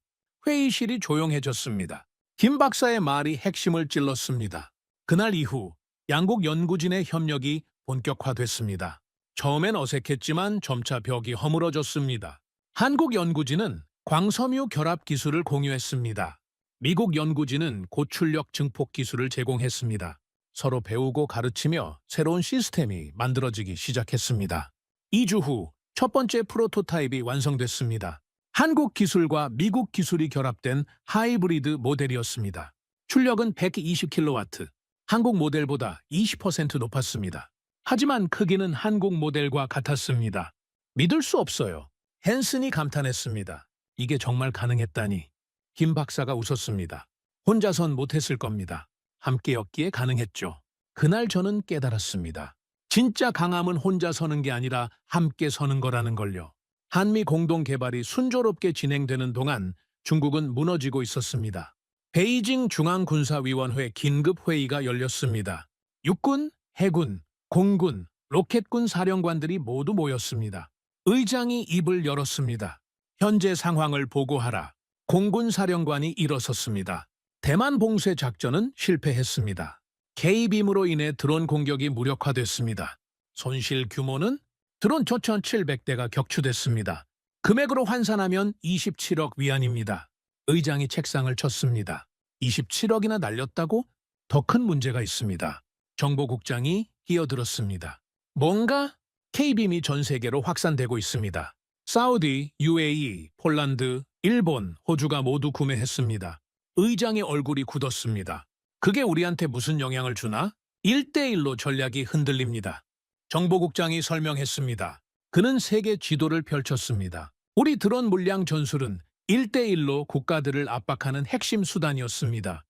회의실이 조용해졌습니다. 김 박사의 말이 핵심을 찔렀습니다. 그날 이후 양국 연구진의 협력이 본격화됐습니다. 처음엔 어색했지만 점차 벽이 허물어졌습니다. 한국 연구진은 광섬유 결합 기술을 공유했습니다. 미국 연구진은 고출력 증폭 기술을 제공했습니다. 서로 배우고 가르치며 새로운 시스템이 만들어지기 시작했습니다. 2주 후 첫 번째 프로토타입이 완성됐습니다. 한국 기술과 미국 기술이 결합된 하이브리드 모델이었습니다. 출력은 120kW, 한국 모델보다 20% 높았습니다. 하지만 크기는 한국 모델과 같았습니다. 믿을 수 없어요. 헨슨이 감탄했습니다. 이게 정말 가능했다니. 김 박사가 웃었습니다. 혼자선 못했을 겁니다. 함께였기에 가능했죠. 그날 저는 깨달았습니다. 진짜 강함은 혼자 서는 게 아니라 함께 서는 거라는 걸요. 한미 공동 개발이 순조롭게 진행되는 동안 중국은 무너지고 있었습니다. 베이징 중앙군사위원회 긴급회의가 열렸습니다. 육군, 해군, 공군, 로켓군 사령관들이 모두 모였습니다. 의장이 입을 열었습니다. 현재 상황을 보고하라. 공군 사령관이 일어섰습니다. 대만 봉쇄 작전은 실패했습니다. K빔으로 인해 드론 공격이 무력화됐습니다. 손실 규모는 드론 9,700대가 격추됐습니다. 금액으로 환산하면 27억 위안입니다. 의장이 책상을 쳤습니다. 27억이나 날렸다고? 더 큰 문제가 있습니다. 정보국장이 끼어들었습니다. 뭔가? K빔이 전 세계로 확산되고 있습니다. 사우디, UAE, 폴란드, 일본, 호주가 모두 구매했습니다. 의장의 얼굴이 굳었습니다. 그게 우리한테 무슨 영향을 주나? 1대1로 전략이 흔들립니다. 정보국장이 설명했습니다. 그는 세계 지도를 펼쳤습니다. 우리 드론 물량 전술은 1대1로 국가들을 압박하는 핵심 수단이었습니다.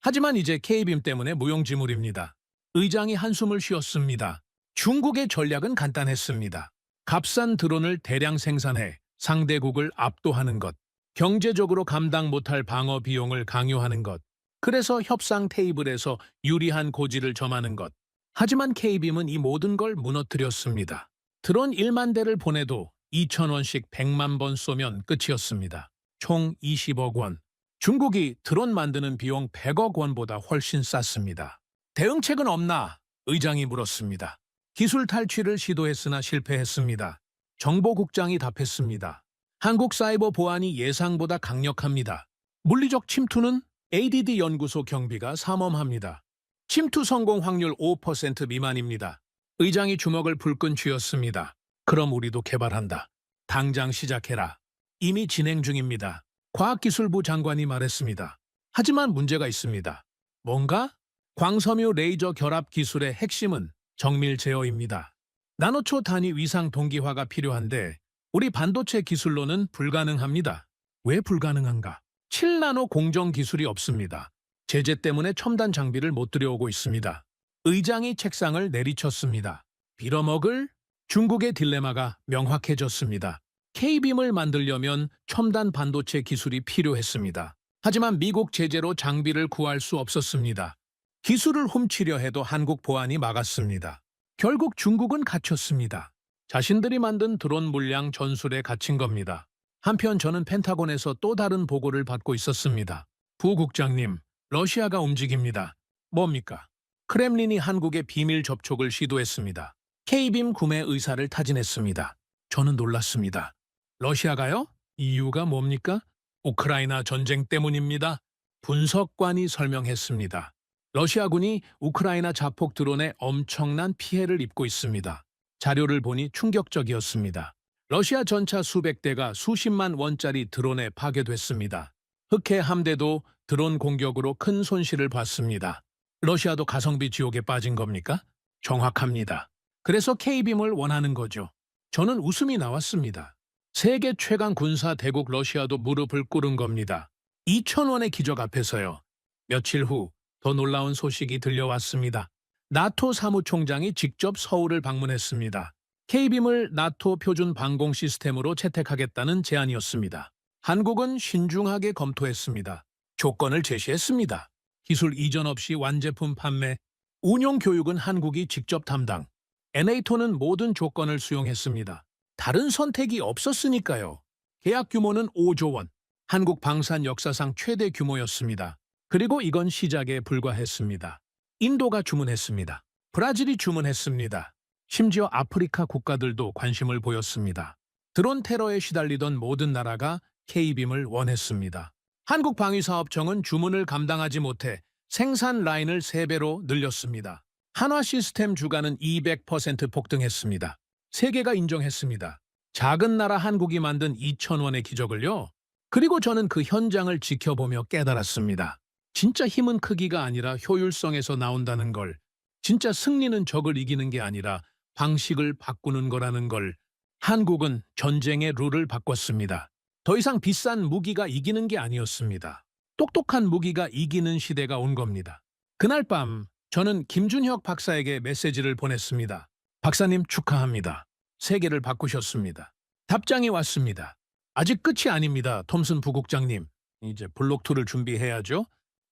하지만 이제 K빔 때문에 무용지물입니다. 의장이 한숨을 쉬었습니다. 중국의 전략은 간단했습니다. 값싼 드론을 대량 생산해 상대국을 압도하는 것, 경제적으로 감당 못할 방어 비용을 강요하는 것, 그래서 협상 테이블에서 유리한 고지를 점하는 것. 하지만 K빔은 이 모든 걸 무너뜨렸습니다. 드론 1만 대를 보내도 2,000원씩 100만 번 쏘면 끝이었습니다. 총 20억 원. 중국이 드론 만드는 비용 100억 원보다 훨씬 쌌습니다. 대응책은 없나? 의장이 물었습니다. 기술 탈취를 시도했으나 실패했습니다. 정보국장이 답했습니다. 한국 사이버 보안이 예상보다 강력합니다. 물리적 침투는 ADD 연구소 경비가 삼엄합니다. 침투 성공 확률 5% 미만입니다. 의장이 주먹을 불끈 쥐었습니다. 그럼 우리도 개발한다. 당장 시작해라. 이미 진행 중입니다. 과학기술부 장관이 말했습니다. 하지만 문제가 있습니다. 뭔가? 광섬유 레이저 결합 기술의 핵심은 정밀 제어입니다. 나노초 단위 위상 동기화가 필요한데 우리 반도체 기술로는 불가능합니다. 왜 불가능한가? 7나노 공정 기술이 없습니다. 제재 때문에 첨단 장비를 못 들여오고 있습니다. 의장이 책상을 내리쳤습니다. 빌어먹을? 중국의 딜레마가 명확해졌습니다. K빔을 만들려면 첨단 반도체 기술이 필요했습니다. 하지만 미국 제재로 장비를 구할 수 없었습니다. 기술을 훔치려 해도 한국 보안이 막았습니다. 결국 중국은 갇혔습니다. 자신들이 만든 드론 물량 전술에 갇힌 겁니다. 한편 저는 펜타곤에서 또 다른 보고를 받고 있었습니다. 부국장님, 러시아가 움직입니다. 뭡니까? 크렘린이 한국에 비밀 접촉을 시도했습니다. K빔 구매 의사를 타진했습니다. 저는 놀랐습니다. 러시아가요? 이유가 뭡니까? 우크라이나 전쟁 때문입니다. 분석관이 설명했습니다. 러시아군이 우크라이나 자폭 드론에 엄청난 피해를 입고 있습니다. 자료를 보니 충격적이었습니다. 러시아 전차 수백 대가 수십만 원짜리 드론에 파괴됐습니다. 흑해 함대도 드론 공격으로 큰 손실을 봤습니다. 러시아도 가성비 지옥에 빠진 겁니까? 정확합니다. 그래서 K빔을 원하는 거죠. 저는 웃음이 나왔습니다. 세계 최강 군사 대국 러시아도 무릎을 꿇은 겁니다. 2,000원의 기적 앞에서요. 며칠 후 더 놀라운 소식이 들려왔습니다. 나토 사무총장이 직접 서울을 방문했습니다. K빔을 나토 표준 방공 시스템으로 채택하겠다는 제안이었습니다. 한국은 신중하게 검토했습니다. 조건을 제시했습니다. 기술 이전 없이 완제품 판매, 운용 교육은 한국이 직접 담당. NATO는 모든 조건을 수용했습니다. 다른 선택이 없었으니까요. 계약 규모는 5조 원. 한국 방산 역사상 최대 규모였습니다. 그리고 이건 시작에 불과했습니다. 인도가 주문했습니다. 브라질이 주문했습니다. 심지어 아프리카 국가들도 관심을 보였습니다. 드론 테러에 시달리던 모든 나라가 K빔을 원했습니다. 한국방위사업청은 주문을 감당하지 못해 생산 라인을 3배로 늘렸습니다. 한화 시스템 주가는 200% 폭등했습니다. 세계가 인정했습니다. 작은 나라 한국이 만든 2,000원의 기적을요. 그리고 저는 그 현장을 지켜보며 깨달았습니다. 진짜 힘은 크기가 아니라 효율성에서 나온다는 걸, 진짜 승리는 적을 이기는 게 아니라 방식을 바꾸는 거라는 걸. 한국은 전쟁의 룰을 바꿨습니다. 더 이상 비싼 무기가 이기는 게 아니었습니다. 똑똑한 무기가 이기는 시대가 온 겁니다. 그날 밤 저는 김준혁 박사에게 메시지를 보냈습니다. 박사님 축하합니다. 세계를 바꾸셨습니다. 답장이 왔습니다. 아직 끝이 아닙니다. 톰슨 부국장님. 이제 블록2를 준비해야죠.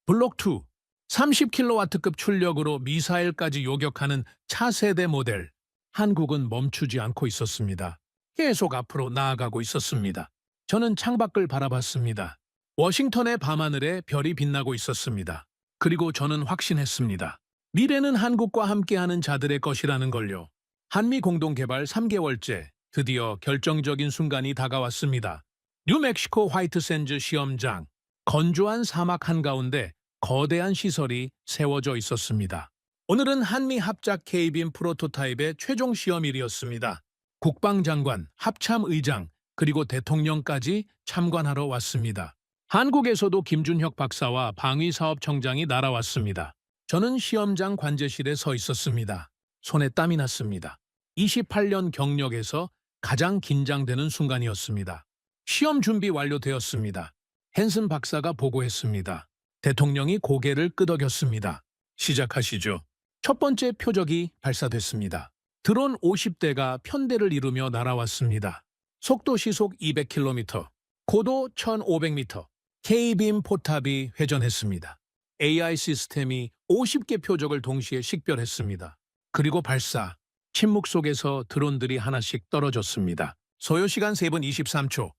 블록2, 30kW급 출력으로 미사일까지 요격하는 차세대 모델. 한국은 멈추지 않고 있었습니다. 계속 앞으로 나아가고 있었습니다. 저는 창밖을 바라봤습니다. 워싱턴의 밤하늘에 별이 빛나고 있었습니다. 그리고 저는 확신했습니다. 미래는 한국과 함께하는 자들의 것이라는 걸요. 한미 공동개발 3개월째, 드디어 결정적인 순간이 다가왔습니다. 뉴멕시코 화이트샌즈 시험장, 건조한 사막 한가운데 거대한 시설이 세워져 있었습니다. 오늘은 한미 합작 K빔 프로토타입의 최종 시험일이었습니다. 국방장관, 합참의장, 그리고 대통령까지 참관하러 왔습니다. 한국에서도 김준혁 박사와 방위사업청장이 날아왔습니다. 저는 시험장 관제실에 서 있었습니다. 손에 땀이 났습니다. 28년 경력에서 가장 긴장되는 순간이었습니다. 시험 준비 완료되었습니다. 헨슨 박사가 보고했습니다. 대통령이 고개를 끄덕였습니다. 시작하시죠. 첫 번째 표적이 발사됐습니다. 드론 50대가 편대를 이루며 날아왔습니다. 속도 시속 200km, 고도 1500m, K빔 포탑이 회전했습니다. AI 시스템이 50개 표적을 동시에 식별했습니다. 그리고 발사, 침묵 속에서 드론들이 하나씩 떨어졌습니다. 소요시간 3분 23초,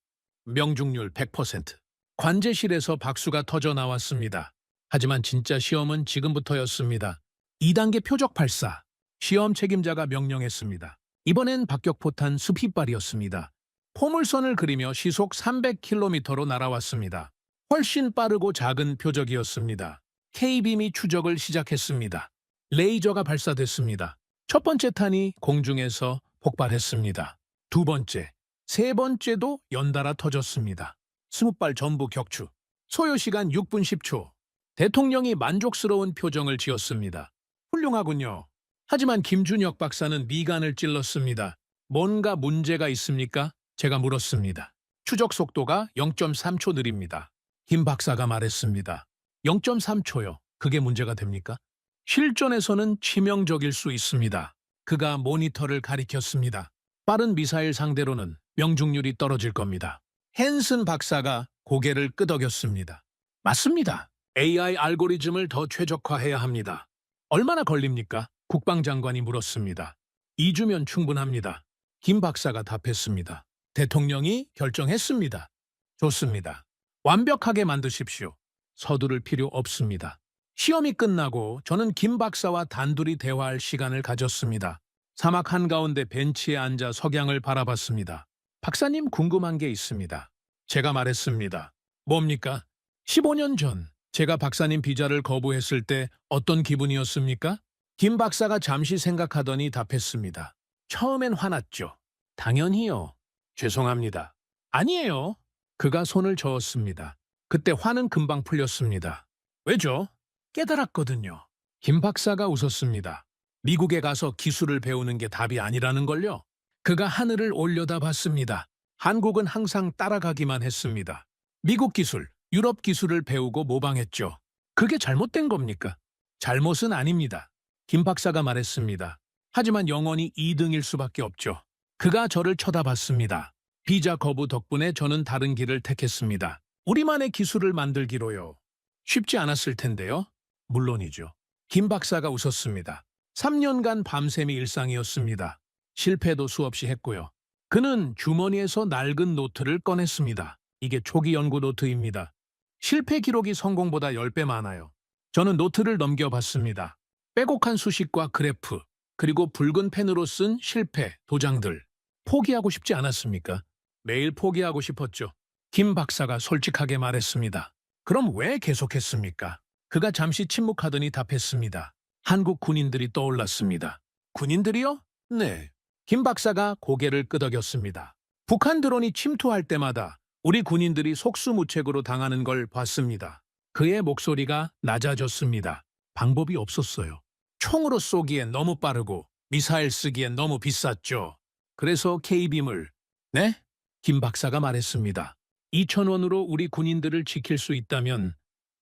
명중률 100%. 관제실에서 박수가 터져 나왔습니다. 하지만 진짜 시험은 지금부터였습니다. 2단계 표적 발사. 시험 책임자가 명령했습니다. 이번엔 박격포탄 숲이빨이었습니다. 포물선을 그리며 시속 300km로 날아왔습니다. 훨씬 빠르고 작은 표적이었습니다. K빔이 추적을 시작했습니다. 레이저가 발사됐습니다. 첫 번째 탄이 공중에서 폭발했습니다. 두 번째, 세 번째도 연달아 터졌습니다. 20발 전부 격추. 소요시간 6분 10초. 대통령이 만족스러운 표정을 지었습니다. 훌륭하군요. 하지만 김준혁 박사는 미간을 찔렀습니다. 뭔가 문제가 있습니까? 제가 물었습니다. 추적 속도가 0.3초 느립니다. 김 박사가 말했습니다. 0.3초요. 그게 문제가 됩니까? 실전에서는 치명적일 수 있습니다. 그가 모니터를 가리켰습니다. 빠른 미사일 상대로는 명중률이 떨어질 겁니다. 헨슨 박사가 고개를 끄덕였습니다. 맞습니다. AI 알고리즘을 더 최적화해야 합니다. 얼마나 걸립니까? 국방장관이 물었습니다. 2주면 충분합니다. 김 박사가 답했습니다. 대통령이 결정했습니다. 좋습니다. 완벽하게 만드십시오. 서두를 필요 없습니다. 시험이 끝나고 저는 김 박사와 단둘이 대화할 시간을 가졌습니다. 사막 한가운데 벤치에 앉아 석양을 바라봤습니다. 박사님, 궁금한 게 있습니다. 제가 말했습니다. 뭡니까? 15년 전 제가 박사님 비자를 거부했을 때 어떤 기분이었습니까? 김 박사가 잠시 생각하더니 답했습니다. 처음엔 화났죠. 당연히요. 죄송합니다. 아니에요. 그가 손을 저었습니다. 그때 화는 금방 풀렸습니다. 왜죠? 깨달았거든요. 김 박사가 웃었습니다. 미국에 가서 기술을 배우는 게 답이 아니라는 걸요. 그가 하늘을 올려다봤습니다. 한국은 항상 따라가기만 했습니다. 미국 기술, 유럽 기술을 배우고 모방했죠. 그게 잘못된 겁니까? 잘못은 아닙니다. 김 박사가 말했습니다. 하지만 영원히 2등일 수밖에 없죠. 그가 저를 쳐다봤습니다. 비자 거부 덕분에 저는 다른 길을 택했습니다. 우리만의 기술을 만들기로요. 쉽지 않았을 텐데요. 물론이죠. 김 박사가 웃었습니다. 3년간 밤샘이 일상이었습니다. 실패도 수없이 했고요. 그는 주머니에서 낡은 노트를 꺼냈습니다. 이게 초기 연구 노트입니다. 실패 기록이 성공보다 10배 많아요. 저는 노트를 넘겨봤습니다. 빼곡한 수식과 그래프, 그리고 붉은 펜으로 쓴 실패, 도장들. 포기하고 싶지 않았습니까? 매일 포기하고 싶었죠. 김 박사가 솔직하게 말했습니다. 그럼 왜 계속했습니까? 그가 잠시 침묵하더니 답했습니다. 한국 군인들이 떠올랐습니다. 군인들이요? 네. 김 박사가 고개를 끄덕였습니다. 북한 드론이 침투할 때마다 우리 군인들이 속수무책으로 당하는 걸 봤습니다. 그의 목소리가 낮아졌습니다. 방법이 없었어요. 총으로 쏘기엔 너무 빠르고 미사일 쓰기엔 너무 비쌌죠. 그래서 K빔을... 네? 김 박사가 말했습니다. 2,000원으로 우리 군인들을 지킬 수 있다면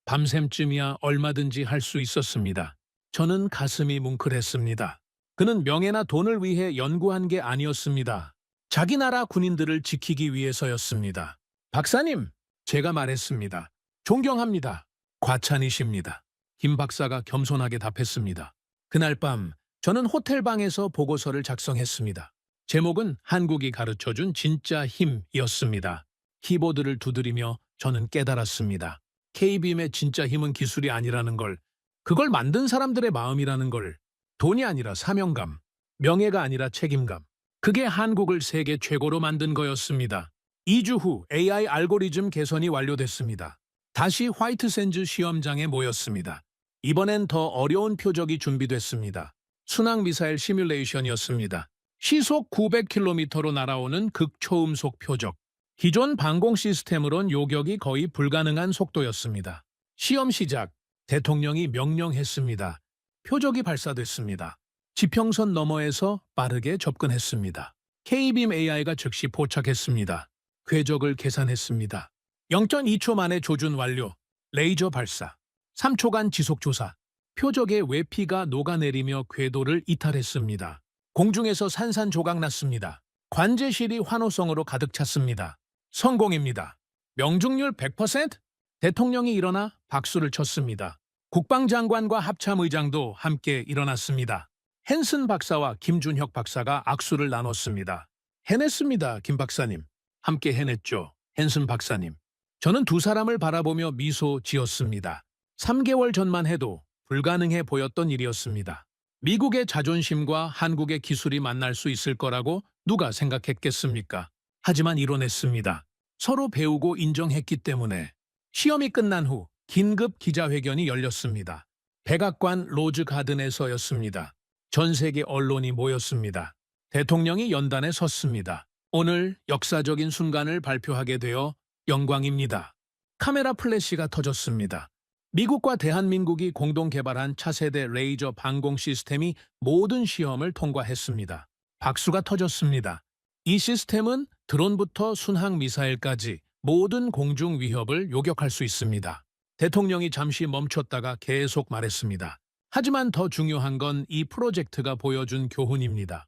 밤샘쯤이야 얼마든지 할 수 있었습니다. 저는 가슴이 뭉클했습니다. 그는 명예나 돈을 위해 연구한 게 아니었습니다. 자기 나라 군인들을 지키기 위해서였습니다. 박사님, 제가 말했습니다. 존경합니다. 과찬이십니다. 김 박사가 겸손하게 답했습니다. 그날 밤 저는 호텔방에서 보고서를 작성했습니다. 제목은 한국이 가르쳐준 진짜 힘이었습니다. 키보드를 두드리며 저는 깨달았습니다. K빔의 진짜 힘은 기술이 아니라는 걸, 그걸 만든 사람들의 마음이라는 걸, 돈이 아니라 사명감, 명예가 아니라 책임감. 그게 한국을 세계 최고로 만든 거였습니다. 2주 후 AI 알고리즘 개선이 완료됐습니다. 다시 화이트샌즈 시험장에 모였습니다. 이번엔 더 어려운 표적이 준비됐습니다. 순항미사일 시뮬레이션이었습니다. 시속 900km로 날아오는 극초음속 표적. 기존 방공 시스템으론 요격이 거의 불가능한 속도였습니다. 시험 시작. 대통령이 명령했습니다. 표적이 발사됐습니다. 지평선 너머에서 빠르게 접근했습니다. K빔 AI가 즉시 포착했습니다. 궤적을 계산했습니다. 0.2초 만에 조준 완료. 레이저 발사. 3초간 지속 조사. 표적의 외피가 녹아내리며 궤도를 이탈했습니다. 공중에서 산산조각 났습니다. 관제실이 환호성으로 가득 찼습니다. 성공입니다. 명중률 100%? 대통령이 일어나 박수를 쳤습니다. 국방장관과 합참의장도 함께 일어났습니다. 헨슨 박사와 김준혁 박사가 악수를 나눴습니다. 해냈습니다, 김 박사님. 함께 해냈죠, 헨슨 박사님. 저는 두 사람을 바라보며 미소 지었습니다. 3개월 전만 해도 불가능해 보였던 일이었습니다. 미국의 자존심과 한국의 기술이 만날 수 있을 거라고 누가 생각했겠습니까? 하지만 이뤄냈습니다. 서로 배우고 인정했기 때문에. 시험이 끝난 후 긴급 기자회견이 열렸습니다. 백악관 로즈가든에서였습니다. 전 세계 언론이 모였습니다. 대통령이 연단에 섰습니다. 오늘 역사적인 순간을 발표하게 되어 영광입니다. 카메라 플래시가 터졌습니다. 미국과 대한민국이 공동 개발한 차세대 레이저 방공 시스템이 모든 시험을 통과했습니다. 박수가 터졌습니다. 이 시스템은 드론부터 순항 미사일까지 모든 공중 위협을 요격할 수 있습니다. 대통령이 잠시 멈췄다가 계속 말했습니다. 하지만 더 중요한 건 이 프로젝트가 보여준 교훈입니다.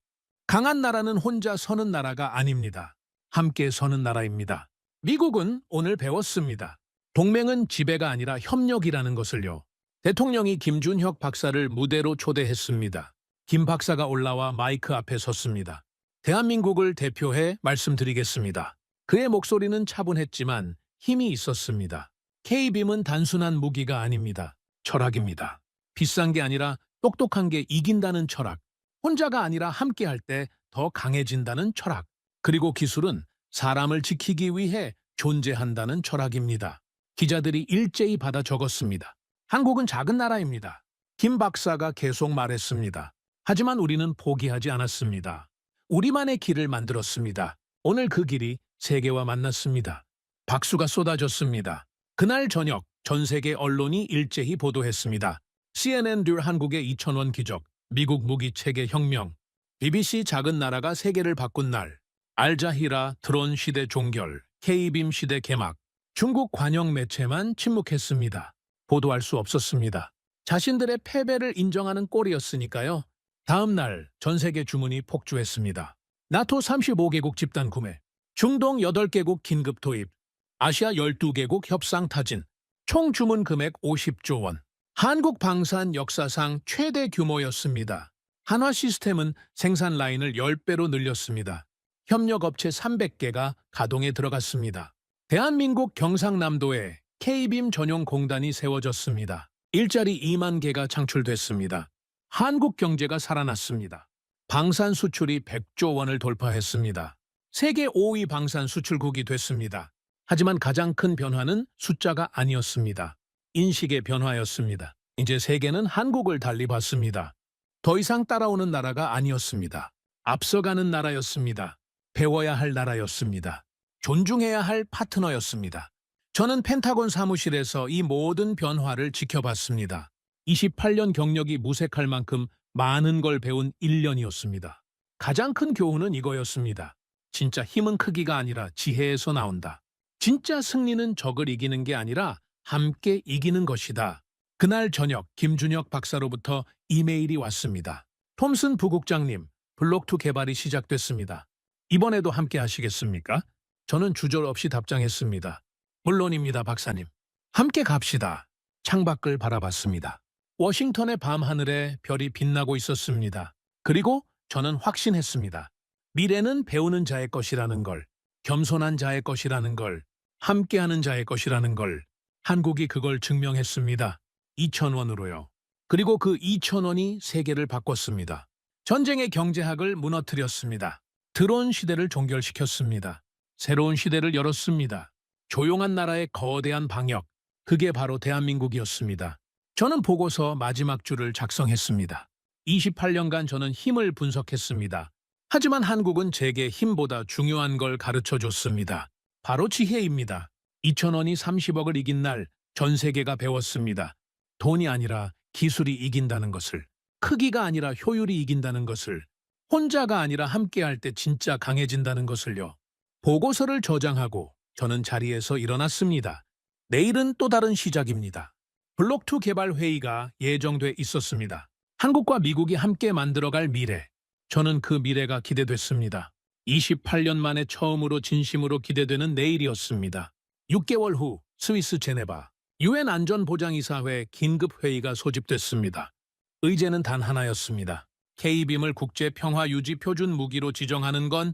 강한 나라는 혼자 서는 나라가 아닙니다. 함께 서는 나라입니다. 미국은 오늘 배웠습니다. 동맹은 지배가 아니라 협력이라는 것을요. 대통령이 김준혁 박사를 무대로 초대했습니다. 김 박사가 올라와 마이크 앞에 섰습니다. 대한민국을 대표해 말씀드리겠습니다. 그의 목소리는 차분했지만 힘이 있었습니다. K빔은 단순한 무기가 아닙니다. 철학입니다. 비싼 게 아니라 똑똑한 게 이긴다는 철학. 혼자가 아니라 함께할 때 더 강해진다는 철학. 그리고 기술은 사람을 지키기 위해 존재한다는 철학입니다. 기자들이 일제히 받아 적었습니다. 한국은 작은 나라입니다. 김 박사가 계속 말했습니다. 하지만 우리는 포기하지 않았습니다. 우리만의 길을 만들었습니다. 오늘 그 길이 세계와 만났습니다. 박수가 쏟아졌습니다. 그날 저녁 전 세계 언론이 일제히 보도했습니다. CNN dur 한국의 2000원 기적, 미국 무기 체계 혁명, BBC 작은 나라가 세계를 바꾼 날, 알자히라 드론 시대 종결, K빔 시대 개막, 중국 관영 매체만 침묵했습니다. 보도할 수 없었습니다. 자신들의 패배를 인정하는 꼴이었으니까요. 다음 날 전 세계 주문이 폭주했습니다. 나토 35개국 집단 구매, 중동 8개국 긴급 도입, 아시아 12개국 협상 타진, 총 주문 금액 50조 원. 한국 방산 역사상 최대 규모였습니다. 한화 시스템은 생산 라인을 10배로 늘렸습니다. 협력업체 300개가 가동에 들어갔습니다. 대한민국 경상남도에 K빔 전용 공단이 세워졌습니다. 일자리 2만 개가 창출됐습니다. 한국 경제가 살아났습니다. 방산 수출이 100조 원을 돌파했습니다. 세계 5위 방산 수출국이 됐습니다. 하지만 가장 큰 변화는 숫자가 아니었습니다. 인식의 변화였습니다. 이제 세계는 한국을 달리 봤습니다. 더 이상 따라오는 나라가 아니었습니다. 앞서가는 나라였습니다. 배워야 할 나라였습니다. 존중해야 할 파트너였습니다. 저는 펜타곤 사무실에서 이 모든 변화를 지켜봤습니다. 28년 경력이 무색할 만큼 많은 걸 배운 1년이었습니다. 가장 큰 교훈은 이거였습니다. 진짜 힘은 크기가 아니라 지혜에서 나온다. 진짜 승리는 적을 이기는 게 아니라 함께 이기는 것이다. 그날 저녁 김준혁 박사로부터 이메일이 왔습니다. 톰슨 부국장님, 블록2 개발이 시작됐습니다. 이번에도 함께 하시겠습니까? 저는 주저없이 답장했습니다. 물론입니다, 박사님. 함께 갑시다. 창밖을 바라봤습니다. 워싱턴의 밤하늘에 별이 빛나고 있었습니다. 그리고 저는 확신했습니다. 미래는 배우는 자의 것이라는 걸, 겸손한 자의 것이라는 걸, 함께하는 자의 것이라는 걸, 한국이 그걸 증명했습니다. 2,000원으로요. 그리고 그 2,000원이 세계를 바꿨습니다. 전쟁의 경제학을 무너뜨렸습니다. 드론 시대를 종결시켰습니다. 새로운 시대를 열었습니다. 조용한 나라의 거대한 방역, 그게 바로 대한민국이었습니다. 저는 보고서 마지막 줄을 작성했습니다. 28년간 저는 힘을 분석했습니다. 하지만 한국은 제게 힘보다 중요한 걸 가르쳐줬습니다. 바로 지혜입니다. 2,000원이 30억을 이긴 날 전 세계가 배웠습니다. 돈이 아니라 기술이 이긴다는 것을, 크기가 아니라 효율이 이긴다는 것을, 혼자가 아니라 함께할 때 진짜 강해진다는 것을요. 보고서를 저장하고 저는 자리에서 일어났습니다. 내일은 또 다른 시작입니다. 블록2 개발 회의가 예정돼 있었습니다. 한국과 미국이 함께 만들어갈 미래. 저는 그 미래가 기대됐습니다. 28년 만에 처음으로 진심으로 기대되는 내일이었습니다. 6개월 후 스위스 제네바 UN 안전보장이사회 긴급회의가 소집됐습니다. 의제는 단 하나였습니다. K빔을 국제평화유지 표준 무기로 지정하는 건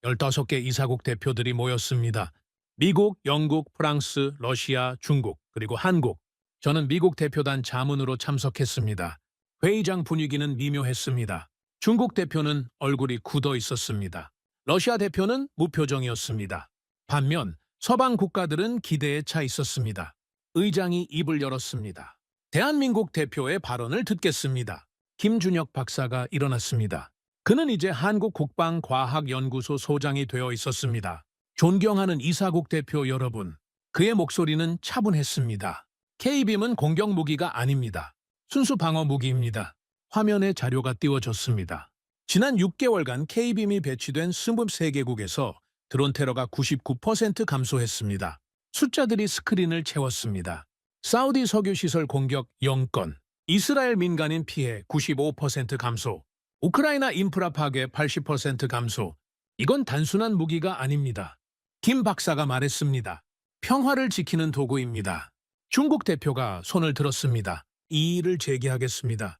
15개 이사국 대표들이 모였습니다. 미국, 영국, 프랑스, 러시아, 중국, 그리고 한국. 저는 미국 대표단 자문으로 참석했습니다. 회의장 분위기는 미묘했습니다. 중국 대표는 얼굴이 굳어 있었습니다. 러시아 대표는 무표정이었습니다. 반면 서방 국가들은 기대에 차 있었습니다. 의장이 입을 열었습니다. 대한민국 대표의 발언을 듣겠습니다. 김준혁 박사가 일어났습니다. 그는 이제 한국국방과학연구소 소장이 되어 있었습니다. 존경하는 이사국 대표 여러분, 그의 목소리는 차분했습니다. K빔은 공격무기가 아닙니다. 순수 방어무기입니다. 화면에 자료가 띄워졌습니다. 지난 6개월간 K빔이 배치된 23개국에서 드론 테러가 99% 감소했습니다. 숫자들이 스크린을 채웠습니다. 사우디 석유시설 공격 0건, 이스라엘 민간인 피해 95% 감소, 우크라이나 인프라 파괴 80% 감소. 이건 단순한 무기가 아닙니다. 김 박사가 말했습니다. 평화를 지키는 도구입니다. 중국 대표가 손을 들었습니다. 이의를 제기하겠습니다.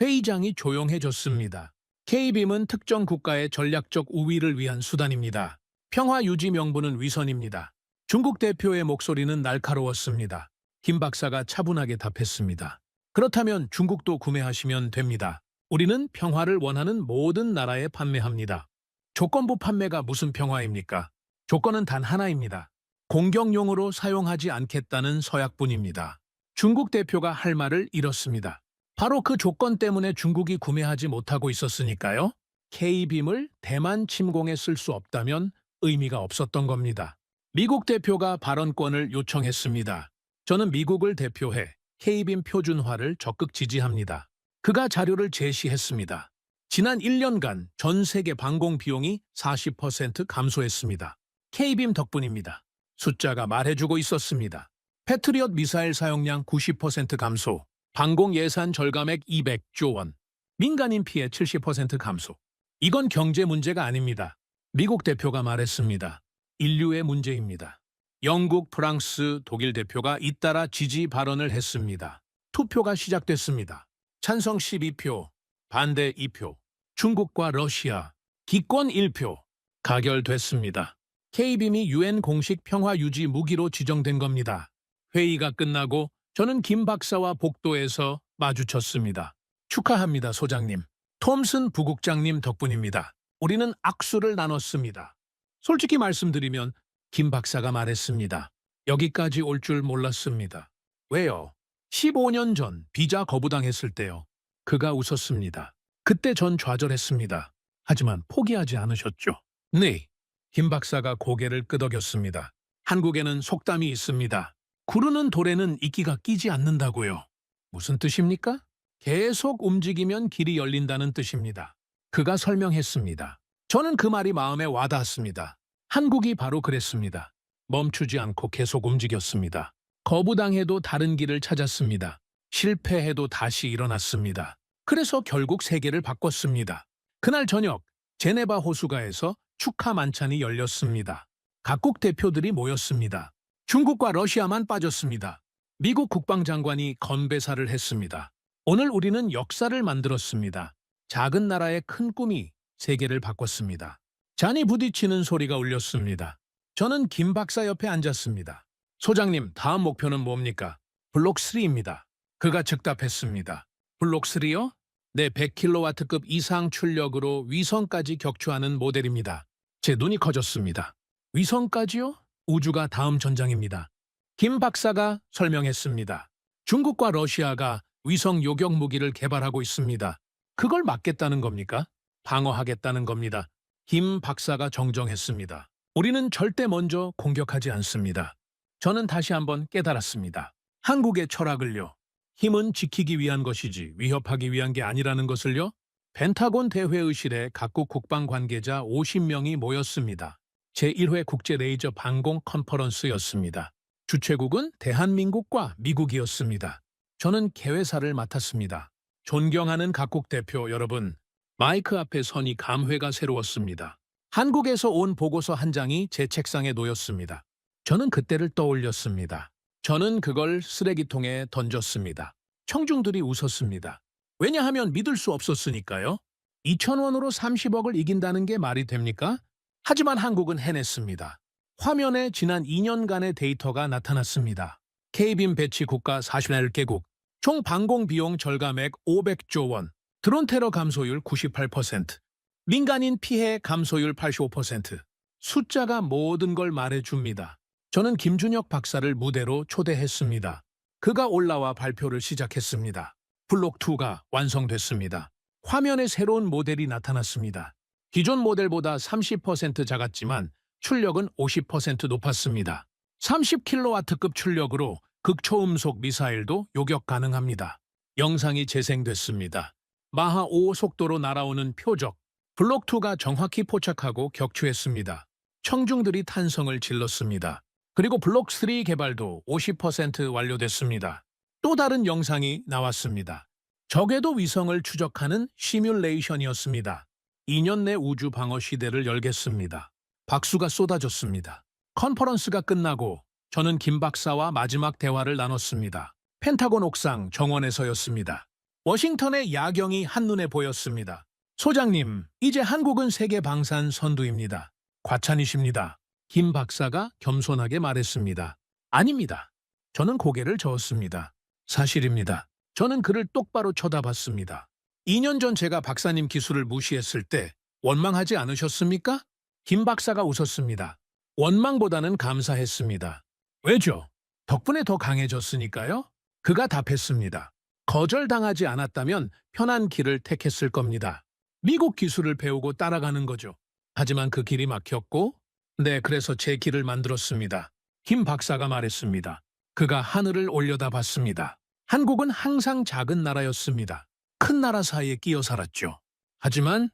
회의장이 조용해졌습니다. K빔은 특정 국가의 전략적 우위를 위한 수단입니다. 평화 유지 명분은 위선입니다. 중국 대표의 목소리는 날카로웠습니다. 김 박사가 차분하게 답했습니다. 그렇다면 중국도 구매하시면 됩니다. 우리는 평화를 원하는 모든 나라에 판매합니다. 조건부 판매가 무슨 평화입니까? 조건은 단 하나입니다. 공격용으로 사용하지 않겠다는 서약뿐입니다. 중국 대표가 할 말을 잃었습니다. 바로 그 조건 때문에 중국이 구매하지 못하고 있었으니까요. K빔을 대만 침공에 쓸 수 없다면 의미가 없었던 겁니다. 미국 대표가 발언권을 요청했습니다. 저는 미국을 대표해 K빔 표준화를 적극 지지합니다. 그가 자료를 제시했습니다. 지난 1년간 전 세계 방공 비용이 40% 감소했습니다. K빔 덕분입니다. 숫자가 말해주고 있었습니다. 패트리엇 미사일 사용량 90% 감소, 방공 예산 절감액 200조 원, 민간인 피해 70% 감소. 이건 경제 문제가 아닙니다. 미국 대표가 말했습니다. 인류의 문제입니다. 영국, 프랑스, 독일 대표가 잇따라 지지 발언을 했습니다. 투표가 시작됐습니다. 찬성 12표, 반대 2표, 중국과 러시아, 기권 1표, 가결됐습니다. K빔이 UN 공식 평화 유지 무기로 지정된 겁니다. 회의가 끝나고 저는 김 박사와 복도에서 마주쳤습니다. 축하합니다, 소장님. 톰슨 부국장님 덕분입니다. 우리는 악수를 나눴습니다. 솔직히 말씀드리면 김 박사가 말했습니다. 여기까지 올 줄 몰랐습니다. 왜요? 15년 전 비자 거부당했을 때요. 그가 웃었습니다. 그때 전 좌절했습니다. 하지만 포기하지 않으셨죠? 네. 김 박사가 고개를 끄덕였습니다. 한국에는 속담이 있습니다. 구르는 돌에는 이끼가 끼지 않는다고요. 무슨 뜻입니까? 계속 움직이면 길이 열린다는 뜻입니다. 그가 설명했습니다. 저는 그 말이 마음에 와닿았습니다. 한국이 바로 그랬습니다. 멈추지 않고 계속 움직였습니다. 거부당해도 다른 길을 찾았습니다. 실패해도 다시 일어났습니다. 그래서 결국 세계를 바꿨습니다. 그날 저녁 제네바 호수가에서 축하 만찬이 열렸습니다. 각국 대표들이 모였습니다. 중국과 러시아만 빠졌습니다. 미국 국방장관이 건배사를 했습니다. 오늘 우리는 역사를 만들었습니다. 작은 나라의 큰 꿈이 세계를 바꿨습니다. 잔이 부딪히는 소리가 울렸습니다. 저는 김 박사 옆에 앉았습니다. 소장님, 다음 목표는 뭡니까? 블록 3입니다. 그가 즉답했습니다. 블록 3요? 네, 100kW급 이상 출력으로 위성까지 격추하는 모델입니다. 제 눈이 커졌습니다. 위성까지요? 우주가 다음 전장입니다. 김 박사가 설명했습니다. 중국과 러시아가 위성 요격 무기를 개발하고 있습니다. 그걸 막겠다는 겁니까? 방어하겠다는 겁니다. 김 박사가 정정했습니다. 우리는 절대 먼저 공격하지 않습니다. 저는 다시 한번 깨달았습니다. 한국의 철학을요. 힘은 지키기 위한 것이지 위협하기 위한 게 아니라는 것을요. 펜타곤 대회의실에 각국 국방 관계자 50명이 모였습니다. 제1회 국제 레이저 방공 컨퍼런스였습니다. 주최국은 대한민국과 미국이었습니다. 저는 개회사를 맡았습니다. 존경하는 각국 대표 여러분, 마이크 앞에 서니 감회가 새로웠습니다. 한국에서 온 보고서 한 장이 제 책상에 놓였습니다. 저는 그때를 떠올렸습니다. 저는 그걸 쓰레기통에 던졌습니다. 청중들이 웃었습니다. 왜냐하면 믿을 수 없었으니까요. 2,000원으로 30억을 이긴다는 게 말이 됩니까? 하지만 한국은 해냈습니다. 화면에 지난 2년간의 데이터가 나타났습니다. K빔 배치 국가 41개국, 총 방공 비용 절감액 500조 원, 드론 테러 감소율 98%, 민간인 피해 감소율 85%. 숫자가 모든 걸 말해줍니다. 저는 김준혁 박사를 무대로 초대했습니다. 그가 올라와 발표를 시작했습니다. 블록 2가 완성됐습니다. 화면에 새로운 모델이 나타났습니다. 기존 모델보다 30% 작았지만 출력은 50% 높았습니다. 30kW급 출력으로 극초음속 미사일도 요격 가능합니다. 영상이 재생됐습니다. 마하 5 속도로 날아오는 표적. 블록 2가 정확히 포착하고 격추했습니다. 청중들이 탄성을 질렀습니다. 그리고 블록 3 개발도 50% 완료됐습니다. 또 다른 영상이 나왔습니다. 적외도 위성을 추적하는 시뮬레이션이었습니다. 2년 내 우주 방어 시대를 열겠습니다. 박수가 쏟아졌습니다. 컨퍼런스가 끝나고 저는 김 박사와 마지막 대화를 나눴습니다. 펜타곤 옥상 정원에서였습니다. 워싱턴의 야경이 한눈에 보였습니다. 소장님, 이제 한국은 세계 방산 선두입니다. 과찬이십니다. 김 박사가 겸손하게 말했습니다. 아닙니다. 저는 고개를 저었습니다. 사실입니다. 저는 그를 똑바로 쳐다봤습니다. 2년 전 제가 박사님 기술을 무시했을 때 원망하지 않으셨습니까? 김 박사가 웃었습니다. 원망보다는 감사했습니다. 왜죠? 덕분에 더 강해졌으니까요? 그가 답했습니다. 거절당하지 않았다면 편한 길을 택했을 겁니다. 미국 기술을 배우고 따라가는 거죠. 하지만 그 길이 막혔고, 네, 그래서 제 길을 만들었습니다. 김 박사가 말했습니다. 그가 하늘을 올려다봤습니다. 한국은 항상 작은 나라였습니다. 큰 나라 사이에 끼어 살았죠. 하지만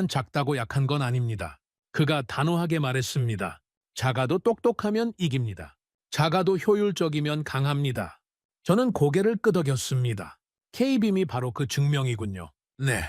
작다고 약한 건 아닙니다. 그가 단호하게 말했습니다. 작아도 똑똑하면 이깁니다. 작아도 효율적이면 강합니다. 저는 고개를 끄덕였습니다. K빔이 바로 그 증명이군요. 네.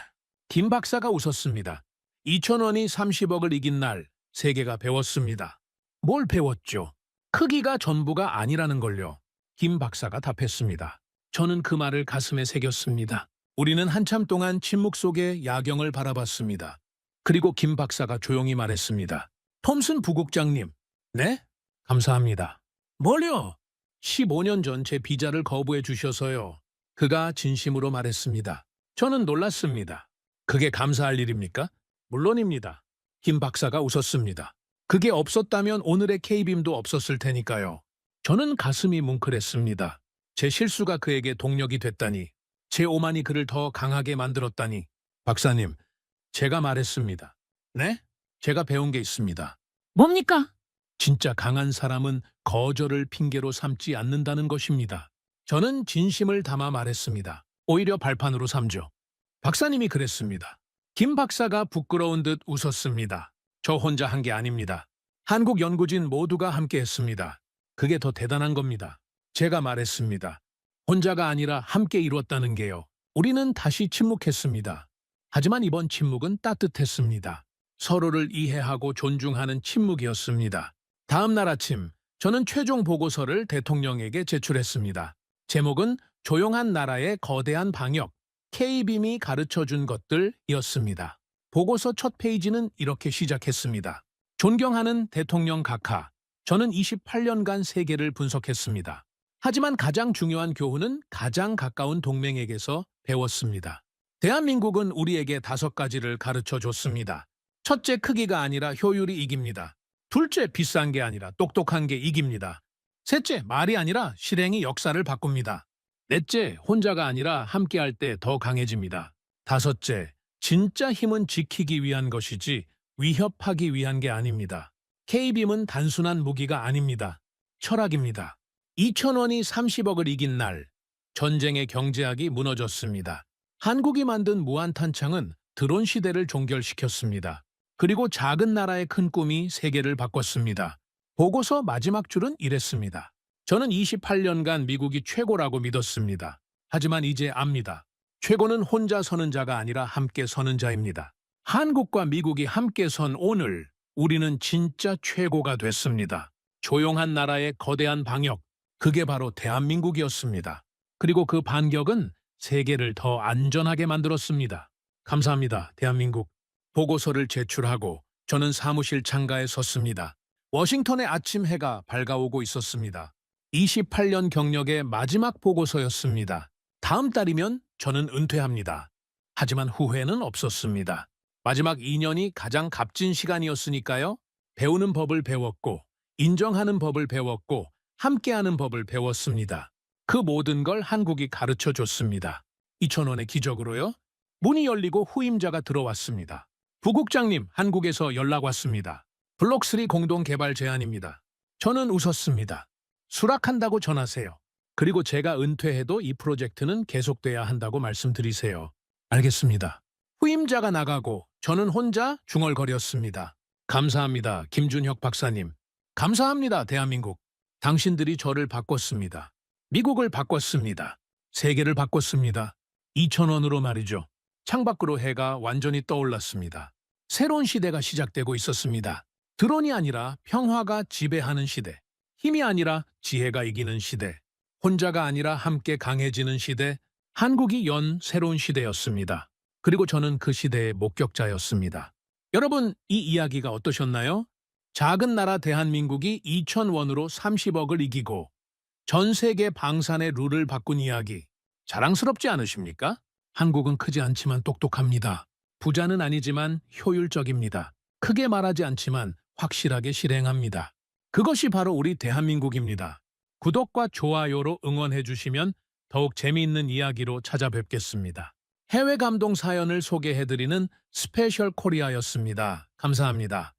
김 박사가 웃었습니다. 2,000원이 30억을 이긴 날 세계가 배웠습니다. 뭘 배웠죠? 크기가 전부가 아니라는 걸요. 김 박사가 답했습니다. 저는 그 말을 가슴에 새겼습니다. 우리는 한참 동안 침묵 속에 야경을 바라봤습니다. 그리고 김 박사가 조용히 말했습니다. 톰슨 부국장님. 네? 감사합니다. 뭘요? 15년 전 제 비자를 거부해 주셔서요. 그가 진심으로 말했습니다. 저는 놀랐습니다. 그게 감사할 일입니까? 물론입니다. 김 박사가 웃었습니다. 그게 없었다면 오늘의 K빔도 없었을 테니까요. 저는 가슴이 뭉클했습니다. 제 실수가 그에게 동력이 됐다니, 제 오만이 그를 더 강하게 만들었다니. 박사님, 제가 말했습니다. 네? 제가 배운 게 있습니다. 뭡니까? 진짜 강한 사람은 거절을 핑계로 삼지 않는다는 것입니다. 저는 진심을 담아 말했습니다. 오히려 발판으로 삼죠. 박사님이 그랬습니다. 김 박사가 부끄러운 듯 웃었습니다. 저 혼자 한 게 아닙니다. 한국 연구진 모두가 함께 했습니다. 그게 더 대단한 겁니다. 제가 말했습니다. 혼자가 아니라 함께 이루었다는 게요. 우리는 다시 침묵했습니다. 하지만 이번 침묵은 따뜻했습니다. 서로를 이해하고 존중하는 침묵이었습니다. 다음 날 아침, 저는 최종 보고서를 대통령에게 제출했습니다. 제목은 조용한 나라의 거대한 방역, K빔이 가르쳐준 것들이었습니다. 보고서 첫 페이지는 이렇게 시작했습니다. 존경하는 대통령 각하, 저는 28년간 세계를 분석했습니다. 하지만 가장 중요한 교훈은 가장 가까운 동맹에게서 배웠습니다. 대한민국은 우리에게 5가지를 가르쳐 줬습니다. 첫째, 크기가 아니라 효율이 이깁니다. 둘째, 비싼 게 아니라 똑똑한 게 이깁니다. 셋째, 말이 아니라 실행이 역사를 바꿉니다. 넷째, 혼자가 아니라 함께할 때 더 강해집니다. 다섯째, 진짜 힘은 지키기 위한 것이지 위협하기 위한 게 아닙니다. K빔은 단순한 무기가 아닙니다. 철학입니다. 2,000원이 30억을 이긴 날, 전쟁의 경제학이 무너졌습니다. 한국이 만든 무한탄창은 드론 시대를 종결시켰습니다. 그리고 작은 나라의 큰 꿈이 세계를 바꿨습니다. 보고서 마지막 줄은 이랬습니다. 저는 28년간 미국이 최고라고 믿었습니다. 하지만 이제 압니다. 최고는 혼자 서는 자가 아니라 함께 서는 자입니다. 한국과 미국이 함께 선 오늘, 우리는 진짜 최고가 됐습니다. 조용한 나라의 거대한 방역, 그게 바로 대한민국이었습니다. 그리고 그 반격은 세계를 더 안전하게 만들었습니다. 감사합니다, 대한민국. 보고서를 제출하고 저는 사무실 창가에 섰습니다. 워싱턴의 아침 해가 밝아오고 있었습니다. 28년 경력의 마지막 보고서였습니다. 다음 달이면 저는 은퇴합니다. 하지만 후회는 없었습니다. 마지막 2년이 가장 값진 시간이었으니까요. 배우는 법을 배웠고, 인정하는 법을 배웠고, 함께하는 법을 배웠습니다. 그 모든 걸 한국이 가르쳐 줬습니다. 2,000원의 기적으로요. 문이 열리고 후임자가 들어왔습니다. 부국장님, 한국에서 연락 왔습니다. 블록3 공동 개발 제안입니다. 저는 웃었습니다. 수락한다고 전하세요. 그리고 제가 은퇴해도 이 프로젝트는 계속돼야 한다고 말씀드리세요. 알겠습니다. 후임자가 나가고 저는 혼자 중얼거렸습니다. 감사합니다, 김준혁 박사님. 감사합니다, 대한민국. 당신들이 저를 바꿨습니다. 미국을 바꿨습니다. 세계를 바꿨습니다. 2,000원으로 말이죠. 창밖으로 해가 완전히 떠올랐습니다. 새로운 시대가 시작되고 있었습니다. 드론이 아니라 평화가 지배하는 시대. 힘이 아니라 지혜가 이기는 시대. 혼자가 아니라 함께 강해지는 시대. 한국이 연 새로운 시대였습니다. 그리고 저는 그 시대의 목격자였습니다. 여러분, 이 이야기가 어떠셨나요? 작은 나라 대한민국이 2,000원으로 30억을 이기고 전 세계 방산의 룰을 바꾼 이야기. 자랑스럽지 않으십니까? 한국은 크지 않지만 똑똑합니다. 부자는 아니지만 효율적입니다. 크게 말하지 않지만 확실하게 실행합니다. 그것이 바로 우리 대한민국입니다. 구독과 좋아요로 응원해 주시면 더욱 재미있는 이야기로 찾아뵙겠습니다. 해외 감동 사연을 소개해드리는 스페셜 코리아였습니다. 감사합니다.